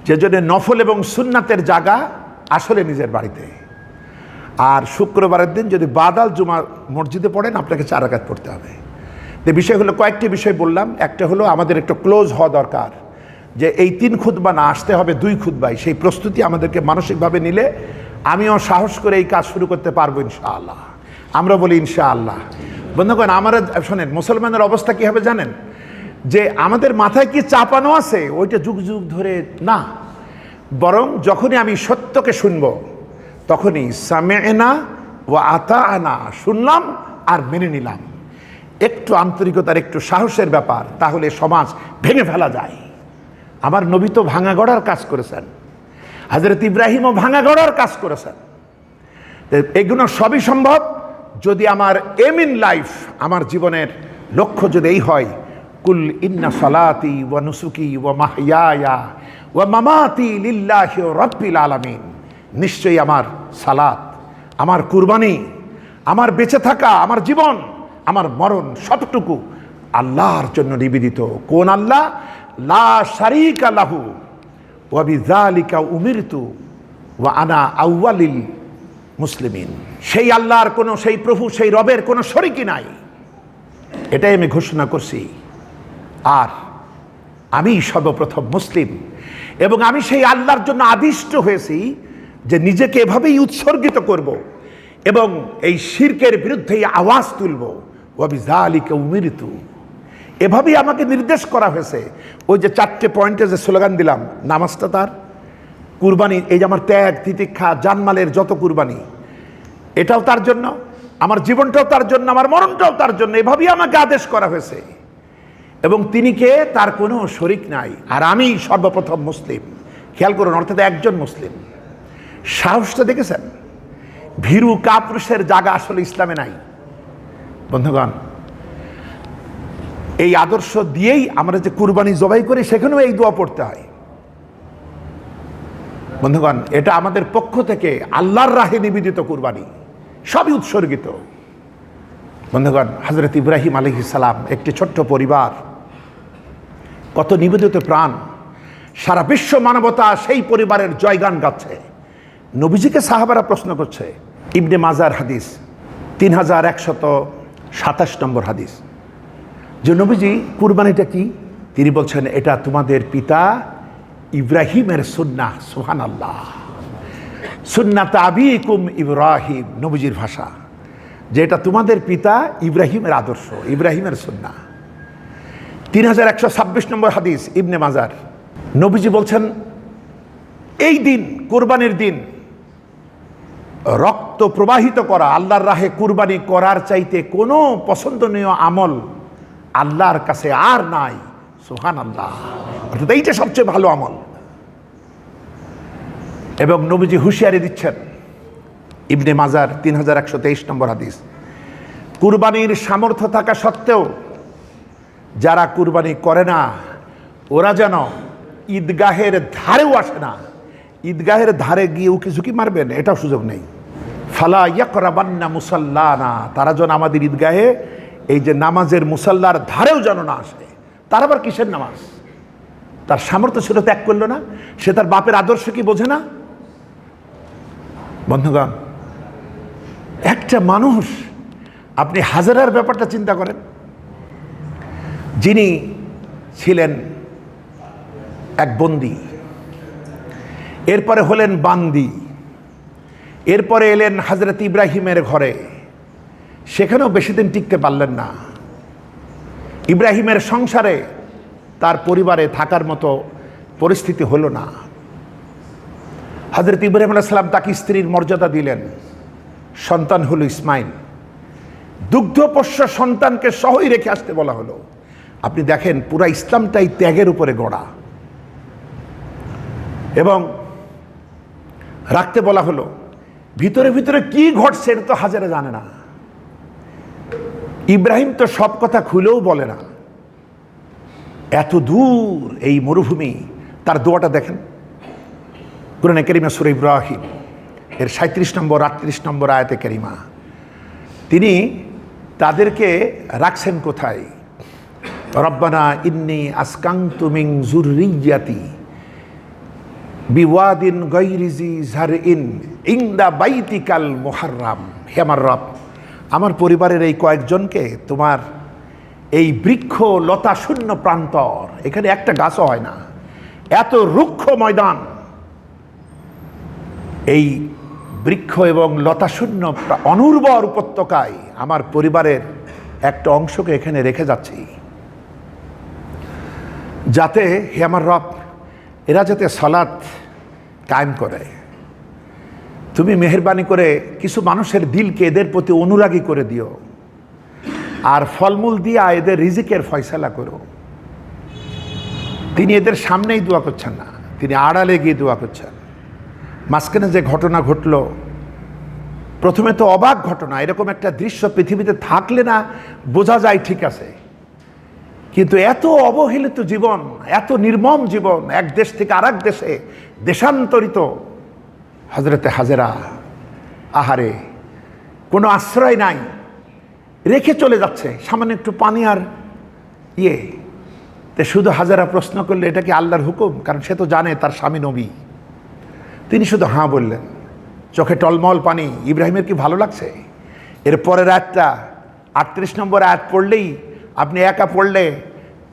[SPEAKER 1] যে জন্য নফল এবং সুন্নাতের জায়গা আসলে নিজের বাড়িতে। আর শুক্রবারের দিন যদি বাদাল জুমা মসজিদে পড়েন আপনাকে 4 রাকাত পড়তে হবে। তো বিষয় হলো, কয়েকটি বিষয় বললাম। একটা হলো আমাদের একটু ক্লোজ হওয়া দরকার যে এই 3 খুতবা না, আসতে হবে 2 খুতবাই। সেই প্রস্তুতি আমাদেরকে মানসিকভাবে নিলে আমিও সাহস করে এই কাজ শুরু করতে পারবো ইনশাআল্লাহ। আমরা বলি ইনশাআল্লাহ। বন্ধুগণ, আমরা শোনেন, মুসলমানের অবস্থা কী হবে জানেন? যে আমাদের মাথায় কি চাপানো আছে ওইটা যুগ যুগ ধরে না, বরং যখনই আমি সত্যকে শুনবো তখনই সামেনা ও আতানা, শুনলাম আর মেনে নিলাম। একটু আন্তরিকতার, একটু সাহসের ব্যাপার, তাহলে সমাজ ভেঙে ফেলা যায়। আমার নবী তো ভাঙা গড়ার কাজ করেছেন, হযরত ইব্রাহিমও ভাঙা গড়ার কাজ করেছেন। এগুলো সবই সম্ভব যদি আমার এম ইন লাইফ, আমার জীবনের লক্ষ্য যদি এই হয়, কুল ইন্না সালাতি ওয়া নুসুকি ওয়া মাহইয়ায়া ওয়া মামাতি লিল্লাহি রাব্বিল আলামিন। নিশ্চয়ই আমার সালাত, আমার কুরবানি, আমার বেঁচে থাকা, আমার জীবন, আমার মরণ সবটুকু আল্লাহর জন্য নিবেদিত। কোন আল্লাহ? লা শারীকা লাহু ওয়া বিযালিকা উমিরতু ওয়া আনা আউয়ালিল মুসলিমিন। সেই আল্লাহর কোনো, সেই প্রভু, সেই রবের কোনো শরীকি নাই, এটাই আমি ঘোষণা করছি। আর আমি সর্বপ্রথম মুসলিম, এবং আমি সেই আল্লাহর জন্য আদিষ্ট হয়েছি যে নিজেকে এভাবেই উৎসর্গিত করব এবং এই শিরকের বিরুদ্ধে আওয়াজ তুলব, ওয়া বিযালিকা উমিরতু, এভাবেই আমাকে নির্দেশ করা হয়েছে। ওই যে 4টে পয়েন্টে যে স্লোগান দিলাম, নামাজটা তার, কুরবানি, এই যে আমার ত্যাগ তিতিক্ষা জানমালের যত কুরবানি, এটাও তার জন্য, আমার জীবনটাও তার জন্য, আমার মরণটাও তার জন্য, এভাবেই আমাকে আদেশ করা হয়েছে। এবং তিনি কে? তার কোনো শরিক নাই, আর আমি সর্বপ্রথম মুসলিম। খেয়াল করুন, অর্থাৎ একজন মুসলিম। সাহসটা দেখেছেন? ভীরু কাপুরুষের জায়গা আসলে ইসলামে নাই বন্ধুগণ। এই আদর্শ দিয়েই আমরা যে কুরবানি জবাই করি, সেখানেও এই দোয়া পড়তে হয় বন্ধুগণ। এটা আমাদের পক্ষ থেকে আল্লাহর রাহে নিবেদিত কুরবানি, সবই উৎসর্গিত বন্ধুগণ। হযরত ইব্রাহিম আলাইহিস সালাম, একটি ছোট্ট পরিবার, কত নিবেদিত প্রাণ, সারা বিশ্ব মানবতা সেই পরিবারের জয়গান গাচ্ছে। নবীজিকে সাহাবারা প্রশ্ন করছে, ইবনে মাজার হাদিস 3127 নম্বর হাদিস, যে নবীজি কুরবানিটা কি? তিনি বলছেন, এটা তোমাদের পিতা ইব্রাহিমের সুন্নাহ। সুবহানাল্লাহ, সুন্নাত আবিকুম ইব্রাহিম, নবীজির ভাষা, যে এটা তোমাদের পিতা ইব্রাহিমের আদর্শ, ইব্রাহিমের সুন্নাহ। 3126 নম্বর হাদিস, ইবনে মাজার, নবীজি বলছেন, এই দিন, কুরবানির দিন, রক্ত প্রবাহিত করা, আল্লাহর রাহে কুরবানি করার চাইতে কোনো পছন্দনীয় আমল আল্লাহর কাছে আর নাই। সুবহানাল্লাহ, অর্থাৎ এইটা সবচেয়ে ভালো আমল। এবং নবীজি হুঁশিয়ারি দিচ্ছেন, ইবনে মাজার 3123 নম্বর হাদিস, কুরবানির সামর্থ্য থাকা সত্ত্বেও যারা কুরবানি করে না, ওরা যেন ঈদগাহের ধারেও আসে না। ঈদগাহের ধারে গিয়ে উকি ঝুঁকি মারবেন, এটাও সুযোগ নেই। ফালা ইয়াকরাবান্না মুসাল্লানা, তারা যেন আমাদের ঈদগাহে এই যে নামাজের মুসাল্লার ধারেও যেন না আসে। তার আবার কিসের নামাজ? তার সামর্থ্য ছিল, ত্যাগ করলো না। সে তার বাপের আদর্শ কি বোঝে না? বন্ধুগণ, একটা মানুষ, আপনি হাজেরার ব্যাপারটা চিন্তা করেন, যিনি ছিলেন এক বন্দী, এরপরে হলেন বান্দি, এরপরে এলেন হযরত ইব্রাহিমের ঘরে, সেখানেও বেশি দিন টিকতে পারলেন না। ইব্রাহিমের সংসারে তার পরিবারে থাকার মতো পরিস্থিতি হলো না। হযরত ইব্রাহিম আলাইহিস সালাম তাকে স্ত্রীর মর্যাদা দিলেন, সন্তান হলো ইসমাইল। দুগ্ধপোষ্য সন্তানকে সহই রেখে আসতে বলা হলো। আপনি দেখেন, পুরা ইসলামটাই ত্যাগের উপরে গড়া। এবং রাখতে বলা হলো, ভিতরে ভিতরে কি ঘটছে এটা তো হাজারে জানে না। ইব্রাহিম তো সব কথা খুলেও বলে না। এত দূর এই মরুভূমি, তার দোয়াটা দেখেন, কুরআনে কারীমে সূরা ইব্রাহিম এর 37 নম্বর 38 নম্বর আয়াতে কারিমা। তিনি তাদেরকে রাখছেন কোথায়? রব্বানা ইন্নী আসকানতু মিন যুররিয়্যাতি বিওয়াদিন গায়রি জি যারইন ইনদা বাইতিকাল মুহাররাম। হে আমার রব, আমার পরিবারের এই কয়েকজনকে তোমার এই বৃক্ষ লতা শূন্য প্রান্তর, এখানে একটা গাছও হয় না, এত রুক্ষ ময়দান, এই বৃক্ষ এবং লতা শূন্য অনুর্বর উপত্যকায় আমার পরিবারের একটা অংশকে এখানে রেখে যাচ্ছি, যাতে হে আমার রব এরা যাতে সালাত কায়েম করে। তুমি মেহেরবানি করে কিছু মানুষের দিলকে এদের প্রতি অনুরাগী করে দিও, আর ফলমূল দিয়া এদের রিজিকের ফয়সালা করো। তিনি এদের সামনেই দোয়া করছেন না, তিনি আড়ালে গিয়ে দোয়া করছেন। মাঝখানে যে ঘটনা ঘটল, প্রথমে তো অবাক ঘটনা, এরকম একটা দৃশ্য পৃথিবীতে থাকলে না বোঝা যায় ঠিক আছে, কিন্তু এত অবহেলিত জীবন, এত নির্মম জীবন, এক দেশ থেকে আরেক দেশে দেশান্তরিত হযরতে হাজেরা, আহারে কোনো আশ্রয় নাই, রেখে চলে যাচ্ছে সামান্য একটু পানি আর তে শুধু হাজেরা প্রশ্ন করলে এটা কি আল্লাহর হুকুম? কারণ সে তো জানে তার স্বামী নবী। তিনি শুধু হাঁ বললেন, চোখে টলমল পানি। ইব্রাহিমের কি ভালো লাগছে? এরপরের আয়াতটা 38 নম্বর আয়াত পড়লেই, আপনি একা পড়লে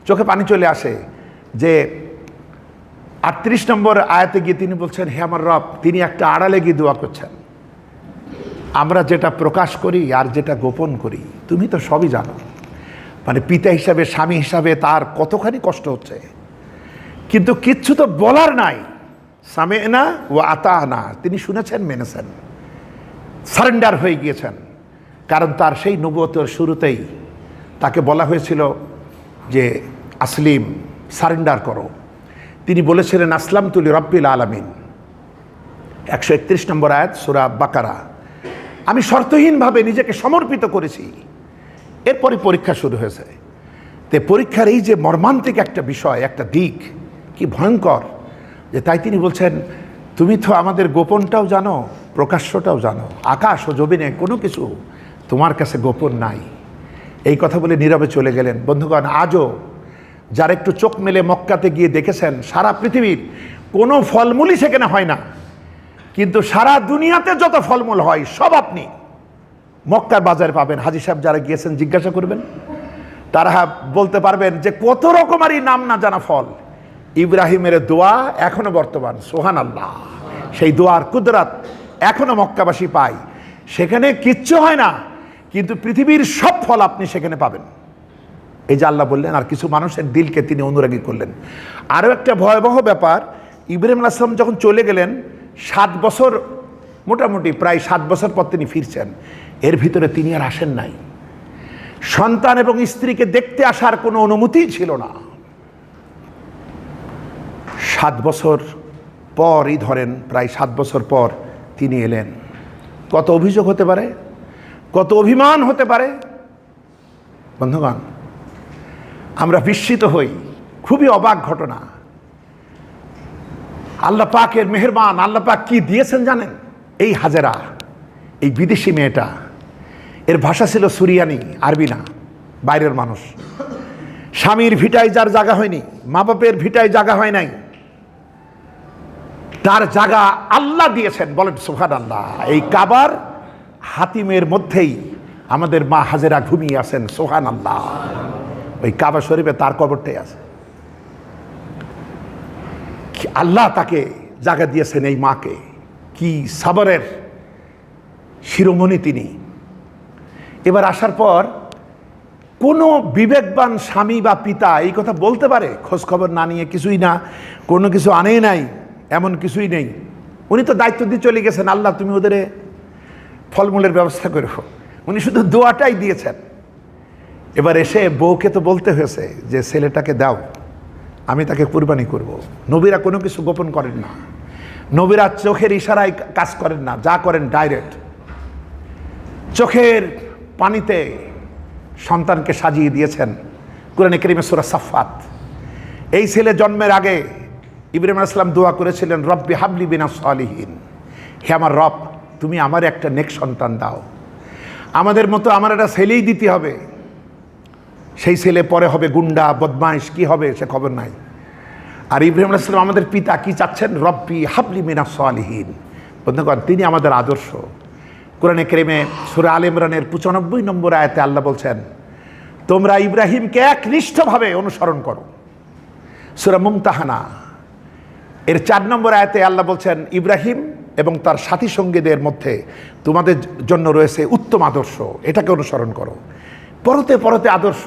[SPEAKER 1] চোখে পানি চলে আসে, যে 38 নম্বর আয়াতে গিয়ে তিনি বলছেন, হে আমার রব, তিনি একটা আড়ালে গিয়ে দোয়া করছেন। আমরা যেটা প্রকাশ করি আর যেটা গোপন করি তুমি তো সবই জানো। মানে পিতা হিসাবে, স্বামী হিসাবে তার কতখানি কষ্ট হচ্ছে, কিন্তু কিচ্ছু তো বলার নাই। সামেনা ও আতানা, তিনি শুনেছেন, মেনেছেন, সারেন্ডার হয়ে গিয়েছেন। কারণ তার সেই নবুয়তের শুরুতেই তাকে বলা হয়েছিল যে আসলিম, সারেন্ডার করো। তিনি বলেছিলেন আসলাম তুলি রব্বিল আলামিন, 131 নম্বর আয়াত সূরা বাকারা, আমি শর্তহীনভাবে নিজেকে সমর্পিত করেছি। এরপরই পরীক্ষা শুরু হয়েছে। তে পরীক্ষার এই যে মর্মান্তিক একটা বিষয়, একটা দিক, কি ভয়ঙ্কর, যে তাই তিনি বলছেন তুমি তো আমাদের গোপনটাও জানো, প্রকাশ্যটাও জানো। আকাশ ও জমিনে কোনো কিছু তোমার কাছে গোপন নাই। এই কথা বলে নীরবে চলে গেলেন। বন্ধুগণ, আজও যারা একটু চোখ মেলে মক্কাতে গিয়ে দেখেছেন, সারা পৃথিবীর কোনো ফলমূলই সেখানে হয় না, কিন্তু সারা দুনিয়াতে যত ফলমূল হয় সব আপনি মক্কার বাজারে পাবেন। হাজী সাহেব যারা গিয়েছেন জিজ্ঞাসা করবেন, তারা বলতে পারবেন যে কত রকমারই নাম না জানা ফল। ইব্রাহিমের দোয়া এখনো বর্তমান, সুবহানাল্লাহ, সেই দোয়ার কুদরত এখনো মক্কাবাসী পায়। সেখানে কিচ্ছু হয় না, কিন্তু পৃথিবীর সব ফল আপনি সেখানে পাবেন। এই যে আল্লাহ বললেন, আর কিছু মানুষের দিলকে তিনি অনুরাগী করলেন। আরও একটা ভয়াবহ ব্যাপার, ইব্রাহিম আলাইহিস সালাম যখন চলে গেলেন 7 বছর, মোটামুটি প্রায় 7 বছর পর তিনি ফিরছেন। এর ভিতরে তিনি আর আসেন নাই। সন্তান এবং স্ত্রীকে দেখতে আসার কোনো অনুমতি ছিল না। 7 বছর পরই ধরেন, প্রায় 7 বছর পর তিনি এলেন। কত অভিযোগ হতে পারে, কত অভিমান হতে পারে। বন্ধুগণ, আমরা বিস্মিত হই, খুবই অবাক ঘটনা। আল্লাহ পাকের মেহেরবান, আল্লাহ পাক কি দিয়েছেন জানেন? এই হাজেরা, এই বিদেশি মেয়েটা, এর ভাষা ছিল সুরিয়ানি, আরবি না, বাইরের মানুষ। স্বামীর ভিটায় যার জায়গা হয়নি, মা বাপের ভিটায় জায়গা হয় নাই, তার জায়গা আল্লাহ দিয়েছেন। বলেন সুবহানাল্লাহ। এই কাবার হাতিমের মধ্যেই আমাদের মা হাজেরা ঘুমিয়ে আছেন, সুবহানাল্লাহ। ওই কাবা শরীফে তার কবরটাই আছে। আল্লাহ তাকে জায়গা দিয়েছেন, এই মাকে। কি সাবরের শিরোমণি তিনি। এবার আসার পর কোনো বিবেকবান স্বামী বা পিতা এই কথা বলতে পারে? খোঁজ খবর না নিয়ে, কিছুই না, কোনো কিছু আনে নাই, এমন কিছুই নেই। উনি তো দায়িত্ব দিয়ে চলে গেছেন, আল্লাহ তুমি ওদের ফলমূলের ব্যবস্থা করো। উনি শুধু দোয়াটাই দিয়েছেন। এবার এসে বউকে তো বলতে হয়েছে যে ছেলেটাকে দাও, আমি তাকে কুরবানি করব। নবীরা কোনো কিছু গোপন করেন না, নবীরা চোখের ইশারায় কাজ করেন না, যা করেন ডাইরেক্ট। চোখের পানিতে সন্তানকে সাজিয়ে দিয়েছেন। কুরআনে কারীমে সূরা সাফফাত। এই ছেলে জন্মের আগে ইব্রাহিম আলাইহিস সালাম দোয়া করেছিলেন, রব্বি হাবলি মিনাস সালিহিন, হে আমার রব, তুমি আমার একটা নেক সন্তান দাও। আমাদের মতো আমার একটা ছেলেই দিতে হবে। সেই ছেলে পরে হবে গুন্ডা, বদমাইশ, কি হবে সে খবর নাই। আর ইব্রাহিম আলাইহিস সালাম আমাদের পিতা কি চাচ্ছেন? রব্বি হাবলি মিনাস সালিহিন। বন্ধুগণ, তিনি আমাদের আদর্শ। কোরআনে কারীমে সূরা আলে ইমরানের 95 নম্বর আয়াতে আল্লাহ বলছেন, তোমরা ইব্রাহিমকে একনিষ্ঠভাবে অনুসরণ করো। সূরা মুমতাহানা এর 4 নম্বর আয়াতে আল্লাহ বলছেন, ইব্রাহিম এবং তার সাথী সঙ্গীদের মধ্যে তোমাদের জন্য রয়েছে উত্তম আদর্শ, এটাকে অনুসরণ করো। পরতে পরতে আদর্শ।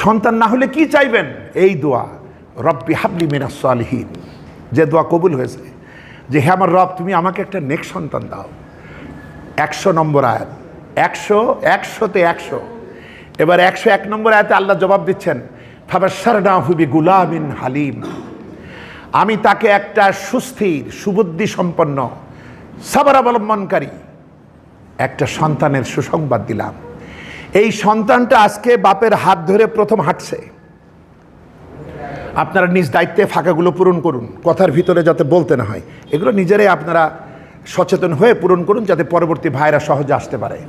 [SPEAKER 1] সন্তান না হলে কি চাইবেন? এই দোয়া, রব্বি হাবলি মিনাস সালিহিন, যে দোয়া কবুল হয়েছে, যে হে আমার রব, তুমি আমাকে একটা নেক সন্তান দাও। 100 নম্বর আয়াত, 100তে 100। এবার 101 নম্বর আয়াতে আল্লাহ জবাব দিচ্ছেন, ফাবাশশারনাহু বিগুলামিন হালিম, আমি তাকে একটা সুস্থির, সুবুদ্ধি সম্পন্ন, সাবর অবলম্বনকারী একটা সন্তানের সুসংবাদ দিলাম। এই সন্তানটা আজকে বাপের হাত ধরে প্রথম হাঁটছে। আপনারা নিজ দায়িত্বে ফাঁকাগুলো পূরণ করুন, কথার ভিতরে যাতে বলতে না হয়। এগুলো নিজেরাই আপনারা সচেতন হয়ে পূরণ করুন, যাতে পরবর্তী ভাইরা সহজে আসতে পারে।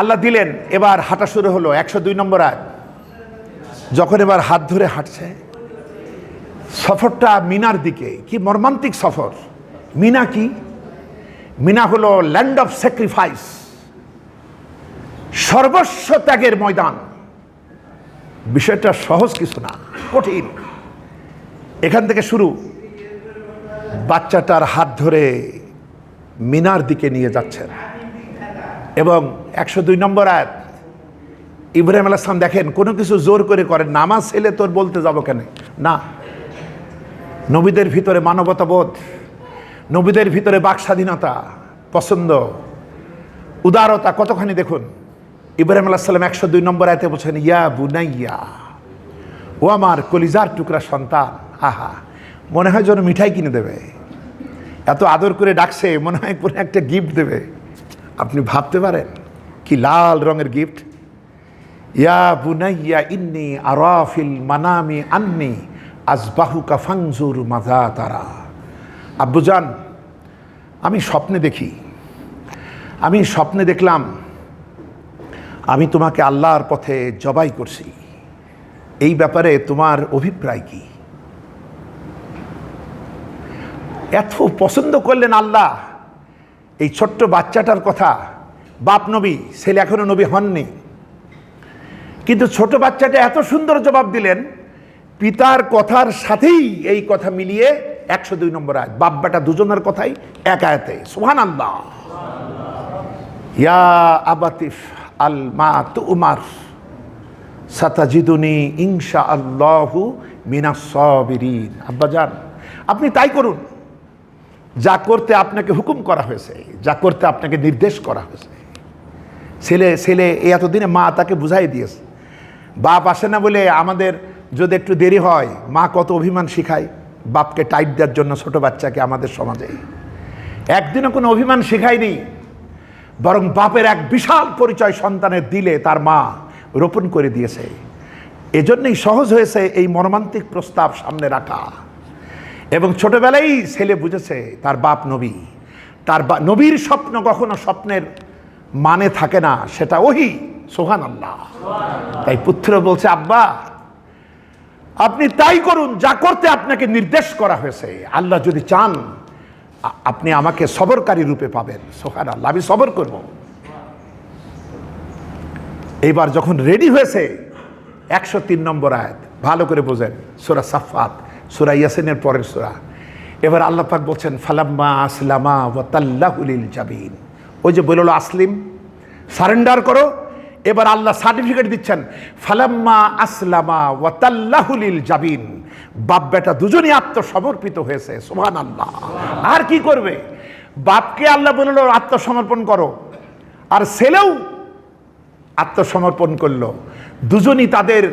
[SPEAKER 1] আল্লাহ দিলেন, এবার হাঁটা শুরু হলো। 102 নম্বর আয়াত। যখন এবার হাত ধরে হাঁটছে, সফরটা মিনার দিকে। কি মর্মান্তিক সফর! মিনা কি? মিনা হলো ল্যান্ড অফ স্যাক্রিফাইস, সর্বস্ব ত্যাগের ময়দান। বিষয়টা সহজ কিছু না, কঠিন। এখান থেকে শুরু। বাচ্চাটার হাত ধরে মিনার দিকে নিয়ে যাচ্ছেন। এবং 102 নম্বর আয়াত, ইব্রাহিম আলাইহিস সালাম দেখেন কোনো কিছু জোর করে করেন, নামাজ ছেলে তোর বলতে যাবো কেন, না। নবীদের ভিতরে মানবতাবোধ, নবীদের ভিতরে বাক স্বাধীনতা, পছন্দ, উদারতা কতখানি দেখুন। ইব্রাহিম আলাইহিস সালাম 102 নম্বর আয়াতে বলছেন, ইয়া বুনাইয়া, ও আমার কলিজার টুকরা সন্তান। আহা, মনে হয় যেন মিঠাই কিনে দেবে, এত আদর করে ডাকছে, মনে হয় কোনো একটা গিফট দেবে। আপনি ভাবতে পারেন কি লাল রঙের গিফট। ইয়া বুনাইয়া ইন্নী আরা ফিল মানামি আন্নী আযবাহুকা ফানজুর মাযা তারা। আব্বুজান, আমি স্বপ্নে দেখি, আমি স্বপ্নে দেখলাম আমি তোমাকে আল্লাহর পথে জবাই করছি, এই ব্যাপারে তোমার অভিপ্রায় কি? এত পছন্দ করলেন আল্লাহ এই ছোট্ট বাচ্চাটার কথা। বাপ নবী, ছেলে এখনো নবী হননি, কিন্তু ছোট বাচ্চাটা এত সুন্দর জবাব দিলেন, পিতার কথার সাথেই এই কথা মিলিয়ে 102 নম্বর আয়াত, বাপ বেটা দুজনের কথাই এক আয়াতে। সুবহানাল্লাহ। ইয়া আবাতিফ আল মা তুমার সাতাজিদুনি ইনশাআল্লাহু মিনাস সাবিরিন। আব্বাজান, আপনি তাই করুন যা করতে আপনাকে হুকুম করা হয়েছে, যা করতে আপনাকে নির্দেশ করা হয়েছে। ছেলে এতদিনে মা তাকে বুঝাই দিয়েছে। বাপ আসে না বলে আমাদের যদি একটু দেরি হয়, মা কত অভিমান শিখায় বাপকে টাইট দেওয়ার জন্য ছোট বাচ্চাকে আমাদের সমাজে। একদিনও কোনো অভিমান শেখায়নি, বরং বাপের এক বিশাল পরিচয় সন্তানের দিলে তার মা রোপণ করে দিয়েছে। এজন্যই সহজ হয়েছে এই মর্মান্তিক প্রস্তাব সামনে রাখা। এবং ছোটবেলায় ছেলে বুঝেছে তার বাপ নবী, তার নবীর স্বপ্ন কখনো স্বপ্নের মানে থাকে না, সেটা ওহী। সুবহানাল্লাহ। তাই পুত্র বলছে, আব্বা আপনি তাই করুন যা করতে আপনাকে নির্দেশ করা হয়েছে। আল্লাহ যদি চান আপনি আমাকে সবরকারী রূপে পাবেন। সুবহানাল্লাহ, আমি সবর করব। এইবার যখন রেডি হয়েছে, 103 নম্বর আয়াত, ভালো করে বোঝেন, সূরা সাফফাত, সূরা ইয়াসিনের পরের সূরা। এবার আল্লাহ পাক বলছেন, ফালাম্মা আসলামা ওয়া তাল্লাহু লিল জাবিন। ওই যে বলল আসলিম, সারেন্ডার করো। এবার আল্লাহ সার্টিফিকেট দিচ্ছেন, ফালাম্মা আসলামা ওয়া তাল্লাহু লিল জাবিন। বাপ বেটা দুজনই আত্মসমর্পিত হয়েছে। সুবহানাল্লাহ। আর কি করবে? বাপকে আল্লাহ বলল আত্মসমর্পণ করো, আর ছেলেও আত্মসমর্পণ করলো। দুজনই তাদের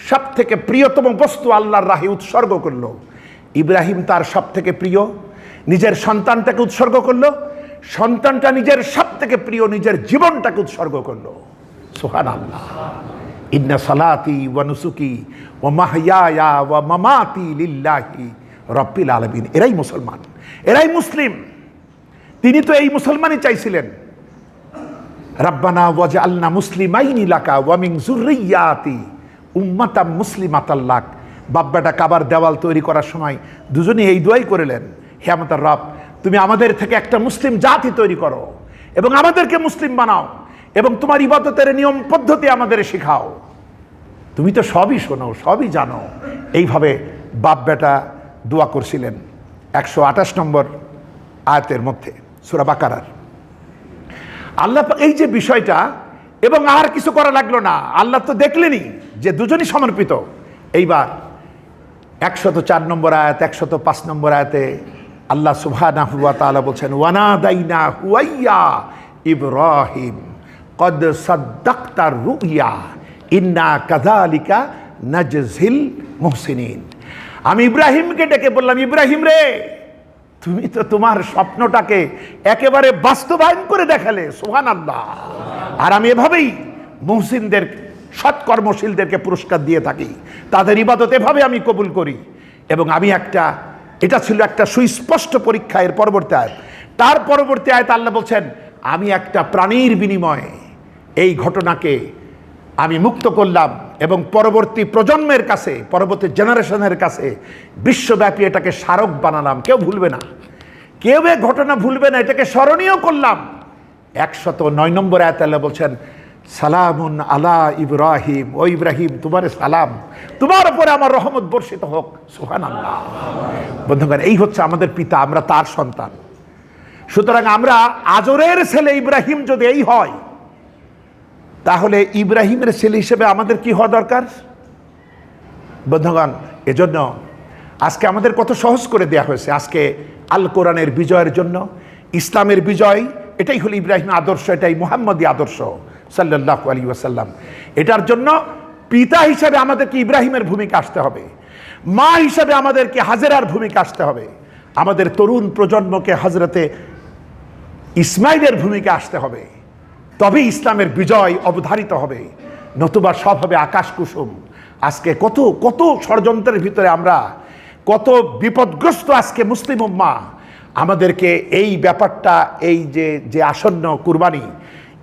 [SPEAKER 1] সব থেকে প্রিয়তম বস্তু আল্লাহর রাহে উৎসর্গ করলো। ইব্রাহিম তার সব থেকে প্রিয় নিজের সন্তানটাকে উৎসর্গ করলো, সন্তানটা নিজের সব থেকে প্রিয় নিজের জীবনটাকে উৎসর্গ করলো। সুবহানাল্লাহ। ইন্না সালাতি ওয়া নুসুকি ওয়া মাহইয়ায়া ওয়া মামাতি লিল্লাহি রাব্বিল আলামিন। এরাই মুসলমান, এরাই মুসলিম। তিনি তো এই মুসলমানই চাইছিলেন। রাব্বানা ওয়াজআলনা মুসলিমাইনি লাকা ওয়া মিন যুররিয়াতি উম্মাতাম মুসলিমাতাল লাক। বাপ বেটা কাবার দেওয়াল তৈরি করার সময় দুজনেই এই দোয়াই করলেন, হে আমাদের রব, তুমি আমাদের থেকে একটা মুসলিম জাতি তৈরি করো এবং আমাদেরকে মুসলিম বানাও এবং তোমার ইবাদতের নিয়ম পদ্ধতি আমাদের শেখাও। তুমি তো সবই শোনো, সবই জানো। এইভাবে বাপ বেটা দোয়া করছিলেন। 128 নম্বর আয়াতের মধ্যে সূরা বাকারার। আল্লাহ এই যে বিষয়টা, এবং আর কিছু করা লাগলো না, আল্লাহ তো দেখলেনই যে দুজনই সমর্পিত। এইবার 104 নম্বর আয়াত, 105 নম্বর আয়াতে আল্লাহ সুবহানাহু ওয়া তাআলা বলছেন, ওয়ানাদাইনা হুয়াইয়া ইব্রাহিম কদ সাদ্দাকতা রুইয়া ইন্না কাযালিকা নাজজিল মুহসিনিন। আমি ইব্রাহিমকে ডেকে বললাম, ইব্রাহিম রে, তুমি তো তোমার স্বপ্নটাকে একেবারে বাস্তবায়ন করে দেখালে। সুবহানাল্লাহ। আর আমি এভাবেই মুহসিনদের, সৎকর্মশীলদেরকে পুরস্কার দিয়ে থাকি, তাদের ইবাদত এভাবে আমি কবুল করি। এবং আমি এটা ছিল একটা সুস্পষ্ট পরীক্ষা। এর পরবর্তী আয়াত, তার পরবর্তী আয়াত আল্লাহ বলছেন, আমি একটা প্রাণীর বিনিময়ে এই ঘটনাকে আমি মুক্ত করলাম এবং পরবর্তী প্রজন্মের কাছে, পরবর্তী জেনারেশনের কাছে বিশ্বব্যাপী এটাকে স্মারক বানালাম। কেউ ভুলবে না, কেউ এ ঘটনা ভুলবে না, এটাকে স্মরণীয় করলাম। 109 নম্বর আয়াতে আল্লাহ বলছেন, সালামুন আলা ইব্রাহিম, ও ইব্রাহিম তোমার সালাম, তোমার উপরে আমার রহমত বর্ষিত হোক। সুবহানাল্লাহ। বন্ধুগণ, এই হচ্ছে আমাদের পিতা, আমরা তার সন্তান। সুতরাং আমরা আজরের ছেলে ইব্রাহিম যদি এই হয়, তাহলে ইব্রাহিমের ছেলে হিসেবে আমাদের কি হওয়া দরকার? বন্ধুগণ, এজন্য আজকে আমাদের কত সহজ করে দেয়া হয়েছে। আজকে আল কোরআনের বিজয়ের জন্য, ইসলামের বিজয়, এটাই হলো ইব্রাহিম আদর্শ, এটাই মুহাম্মদী আদর্শ সাল্লাল্লাহু আলাইহি ওয়াসাল্লাম। এটার জন্য পিতা হিসাবে আমাদেরকে ইব্রাহিমের ভূমিকা আসতে হবে, মা হিসাবে আমাদেরকে হাজেরার ভূমিকা আসতে হবে, আমাদের তরুণ প্রজন্মকে হজরতে ইসমাইলের ভূমিকা আসতে হবে। তবে ইসলামের বিজয় অবধারিত হবে, নতুবা সব হবে আকাশ কুসুম। আজকে কত কত ষড়যন্ত্রের ভিতরে আমরা, কত বিপদগ্রস্ত আজকে মুসলিম উম্মাহ। আমাদেরকে এই ব্যাপারটা, এই যে আসন্ন কুরবানি,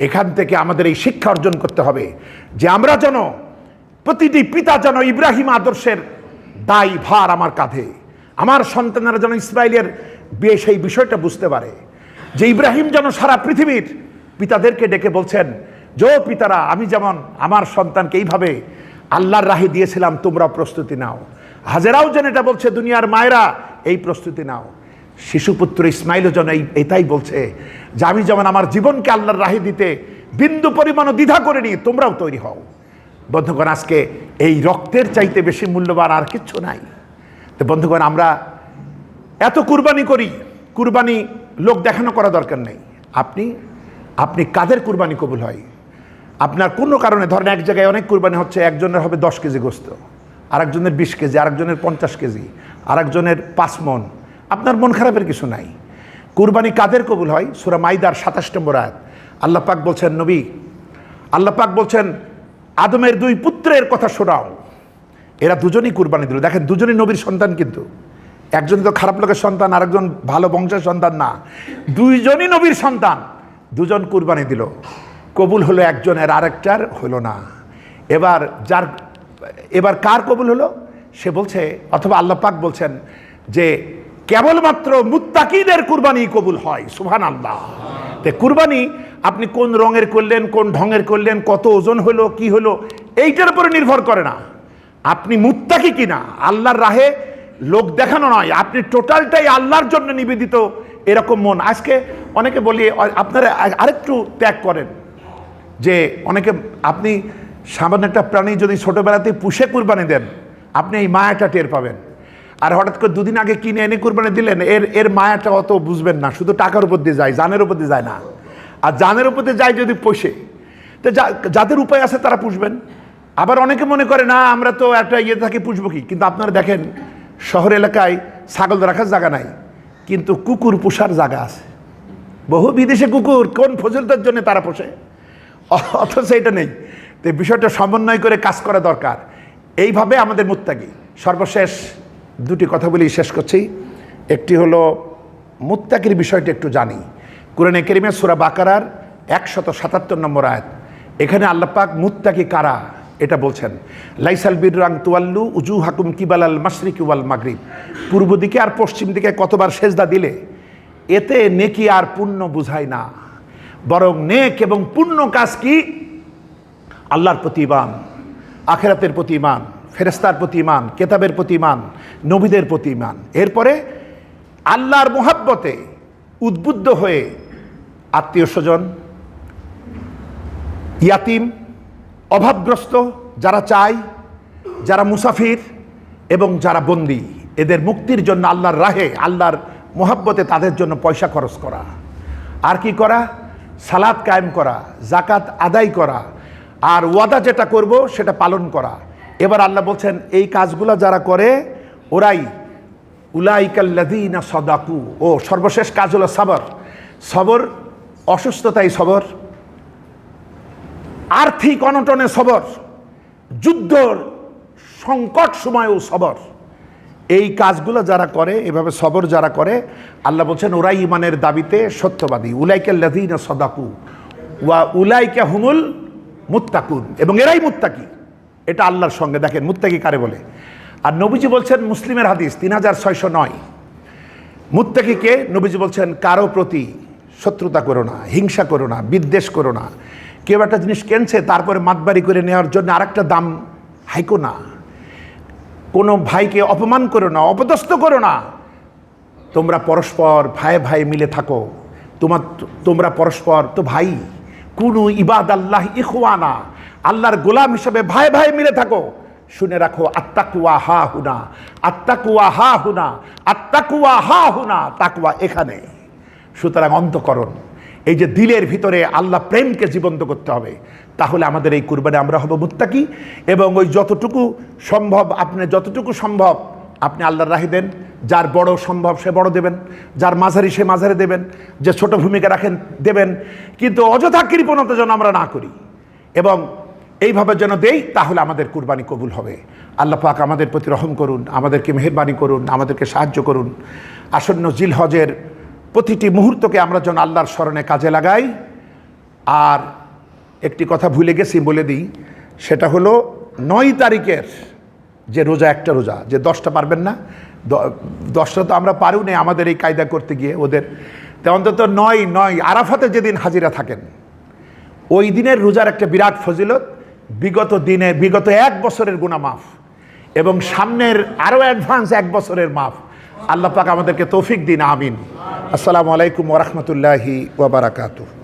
[SPEAKER 1] এখান থেকে আমাদের এই শিক্ষা অর্জন করতে হবে যে আমরা যেন, প্রতিটি পিতা যেন ইব্রাহিম আদর্শের দায় ভার আমার কাঁধে, আমার সন্তানেরা যেন ইসমাইলের সেই বিষয়টা বুঝতে পারে যে ইব্রাহিম যেন সারা পৃথিবীর পিতাদেরকে ডেকে বলছেন, যে পিতারা, আমি যেমন আমার সন্তানকে এইভাবে আল্লাহর রাহে দিয়েছিলাম, তোমরা প্রস্তুতি নাও। হাজেরাও যেন এটা বলছে, দুনিয়ার মায়েরা এই প্রস্তুতি নাও। শিশুপুত্র ইসমাইলও যেন এটাই বলছে যে আমি যেমন আমার জীবনকে আল্লাহর রাহে দিতে বিন্দু পরিমাণও দ্বিধা করিনি, তোমরাও তৈরি হও। বন্ধুগণ, আজকে এই রক্তের চাইতে বেশি মূল্যবান আর কিচ্ছু নাই। তো বন্ধুগণ, আমরা এত কুরবানি করি, কুরবানি লোক দেখানো করা দরকার নেই। আপনি কাদের কুরবানি কবুল হয়? আপনার কোনো কারণে, ধরেন এক জায়গায় অনেক কুরবানি হচ্ছে, একজনের হবে 10 কেজি গোস্ত, আরেকজনের 20 কেজি, আরেকজনের 50 কেজি, আরেকজনের 5 মণ। আপনার মন খারাপের কিছু নাই। কুরবানি কাদের কবুল হয়? সূরা মাইদার 27 নম্বর আয়াত আল্লাহ পাক বলছেন, নবী, আল্লাহ পাক বলছেন, আদমের 2 পুত্রের কথা শোনাও। এরা দুজনই কুরবানি দিল। দেখেন, দুজনই নবীর সন্তান, কিন্তু একজন তো খারাপ লোকের সন্তান, আরেকজন ভালো বংশের সন্তান না, দুইজনই নবীর সন্তান। দুজন কুরবানি দিল, কবুল হলো একজনের, আরেকটার হলো না। এবার কার কবুল হলো? সে বলছে, অথবা আল্লাহ পাক বলছেন যে কেবলমাত্র মুত্তাকিদের কুরবানি কবুল হয়। সুবহানাল্লাহ। তে কুরবানি আপনি কোন রঙের করলেন, কোন ঢঙের করলেন, কত ওজন হলো, কি হলো, এইটার উপরে নির্ভর করে না। আপনি মুত্তাকি কিনা, আল্লাহর রাহে লোক দেখানো নয়, আপনি টোটালটাই আল্লাহর জন্য নিবেদিত, এরকম মন। আজকে অনেকে বলি, আপনারা আরেকটু ত্যাগ করেন, যে অনেকে, আপনি সামান্য একটা প্রাণী যদি ছোটবেলাতেই পুষে কুরবানি দেন, আপনি এই মায়াটা টের পাবেন। আর হঠাৎ করে 2 দিন আগে কিনে এনে কুরবানি দিলেন, এর মায়াটা অত বুঝবেন না, শুধু টাকার উপর দিয়ে যায়, জানের উপর দিয়ে যায় না। আর জানের উপর দিয়ে যায় যদি পোষে, তো যাদের উপায় আছে তারা পুষবেন। আবার অনেকে মনে করে, না আমরা তো একটা ইয়ে থাকি, পুষবো কি। কিন্তু আপনারা দেখেন, শহর এলাকায় ছাগল রাখার জায়গা নাই, কিন্তু কুকুর পোষার জায়গা আছে। বহু বিদেশে কুকুর কোন ফজিলতের জন্য তারা পোষে, অথচ এটা নেই। তো বিষয়টা সমন্বয় করে কাজ করা দরকার। এইভাবে আমাদের মুত্তাকি। সর্বশেষ 2টি কথা বলি, শেষ করছি। একটি হলো মুত্তাকির বিষয়টা একটু জানি। কুরআনে কারীমে সূরা বাকারার 177 নম্বর আয়াত, এখানে আল্লাহ পাক মুত্তাকি কারা এটা বলছেন। লাইসাল বিররাং তুয়াল্লু উজুহাকুম কিবালাল মাশরিকি ওয়াল মাগরিব। পূর্ব দিকে আর পশ্চিম দিকে কতবার সেজদা দিলে এতে নেকি আর পুণ্য বুঝায় না, বরং নেক এবং পুণ্য কাজ কি? আল্লাহর প্রতি ঈমান, আখিরাতের প্রতি ঈমান, ফেরেশতার প্রতি ঈমান, কিতাবের প্রতি ঈমান, নবীদের প্রতি ঈমান। এরপরে আল্লাহর মুহাব্বতে উদ্বুদ্ধ হয়ে আত্মীয় স্বজন, ইয়াতিম, অভাবগ্রস্ত যারা চায়, যারা মুসাফির এবং যারা বন্দী, এদের মুক্তির জন্য আল্লাহর রাহে, আল্লাহর মুহাব্বতে তাদের জন্য পয়সা খরচ করা। আর কি করা? সালাত কায়েম করা, জাকাত আদায় করা, আর ওয়াদা যেটা করব সেটা পালন করা। এবার আল্লাহ বলছেন, এই কাজগুলো যারা করে ওরাই উলাইকাল্লাযীনা সাদাকু। ও সর্বশেষ কাজ হলো সবর। সবর, অসুস্থতায় সবর, আর্থিক অনটনে সবর, যুদ্ধর সংকট সময়ও সবর। এই কাজগুলো যারা করে, এভাবে সবর যারা করে, আল্লাহ বলছেন ওরাই ইমানের দাবিতে সত্যবাদী। উলাইকাল্লাযীনা সাদাকু ওয়া উলাইকা হুমুল মুত্তাকুন। এবং এরাই মুত্তাকি। এটা আল্লাহর সঙ্গে। দেখেন মুত্তাকি কারে বলে। আর নবীজি বলছেন, মুসলিমের হাদিস 3609, মুত্তাকিকে নবীজি বলছেন, কারো প্রতি শত্রুতা করো না, হিংসা করো না, বিদ্বেষ করো না, কেউ একটা জিনিস কিনছে তারপরে মাতবাড়ি করে নেওয়ার জন্য আরেকটা দাম হাইকো না। কোনো ভাইকে অপমান করো না, অপদস্থ করো না। তোমরা পরস্পর ভাই ভাই মিলে থাকো, তোমরা পরস্পর তো ভাই। কুনু ইবাদাল্লাহ ইখওয়ানা, আল্লাহর গোলাম হিসেবে ভাই ভাই মিলে থাকো। শুনে রাখো, আত্তাকুয়া হা হুনা, আত্তাকুয়া হা হুনা, আত্তাকুয়া হা হুনা, তাকওয়া এখানে। সুতরাং অন্তঃকরণ, এই যে দিলের ভিতরে আল্লাহ প্রেমকে জীবন্ত করতে হবে, তাহলে আমাদের এই কুরবানি আমরা হব মুত্তাকি। এবং ওই যতটুকু সম্ভব আপনি আল্লাহর রাহে দেন। যার বড় সম্ভব সে বড় দেবেন, যার মাঝারি সে মাঝারি দেবেন, যে ছোট ভূমিকা রাখেন দেবেন, কিন্তু অযথা কৃপণতা যেন আমরা না করি এবং এইভাবে যেন দেই, তাহলে আমাদের কুরবানি কবুল হবে। আল্লাহ পাক আমাদের প্রতি রহম করুন, আমাদেরকে মেহেরবানি করুন, আমাদেরকে সাহায্য করুন। আসন্ন জিলহজের প্রতিটি মুহূর্তকে আমরা যেন আল্লাহর স্মরণে কাজে লাগাই। আর একটি কথা ভুলে গেছি, বলে দিই, সেটা হলো 9 তারিখের যে রোজা, একটা রোজা যে 10টা পারবেন না, 10টা তো আমরা পারিও না আমাদের এই কায়দা করতে গিয়ে ওদের, তো অন্তত 9 আরাফাতে যেদিন হাজিরা থাকেন ওই দিনের রোজার একটা বিরাট ফজিলত। বিগত 1 বছরের গুনাহ মাফ এবং সামনের আরও অ্যাডভান্স 1 বছরের মাফ। আল্লাহ পাক আমাদেরকে তৌফিক দিন, আমিন। আসসালামু আলাইকুম ওয়া রাহমাতুল্লাহি ওয়া বারাকাতুহু।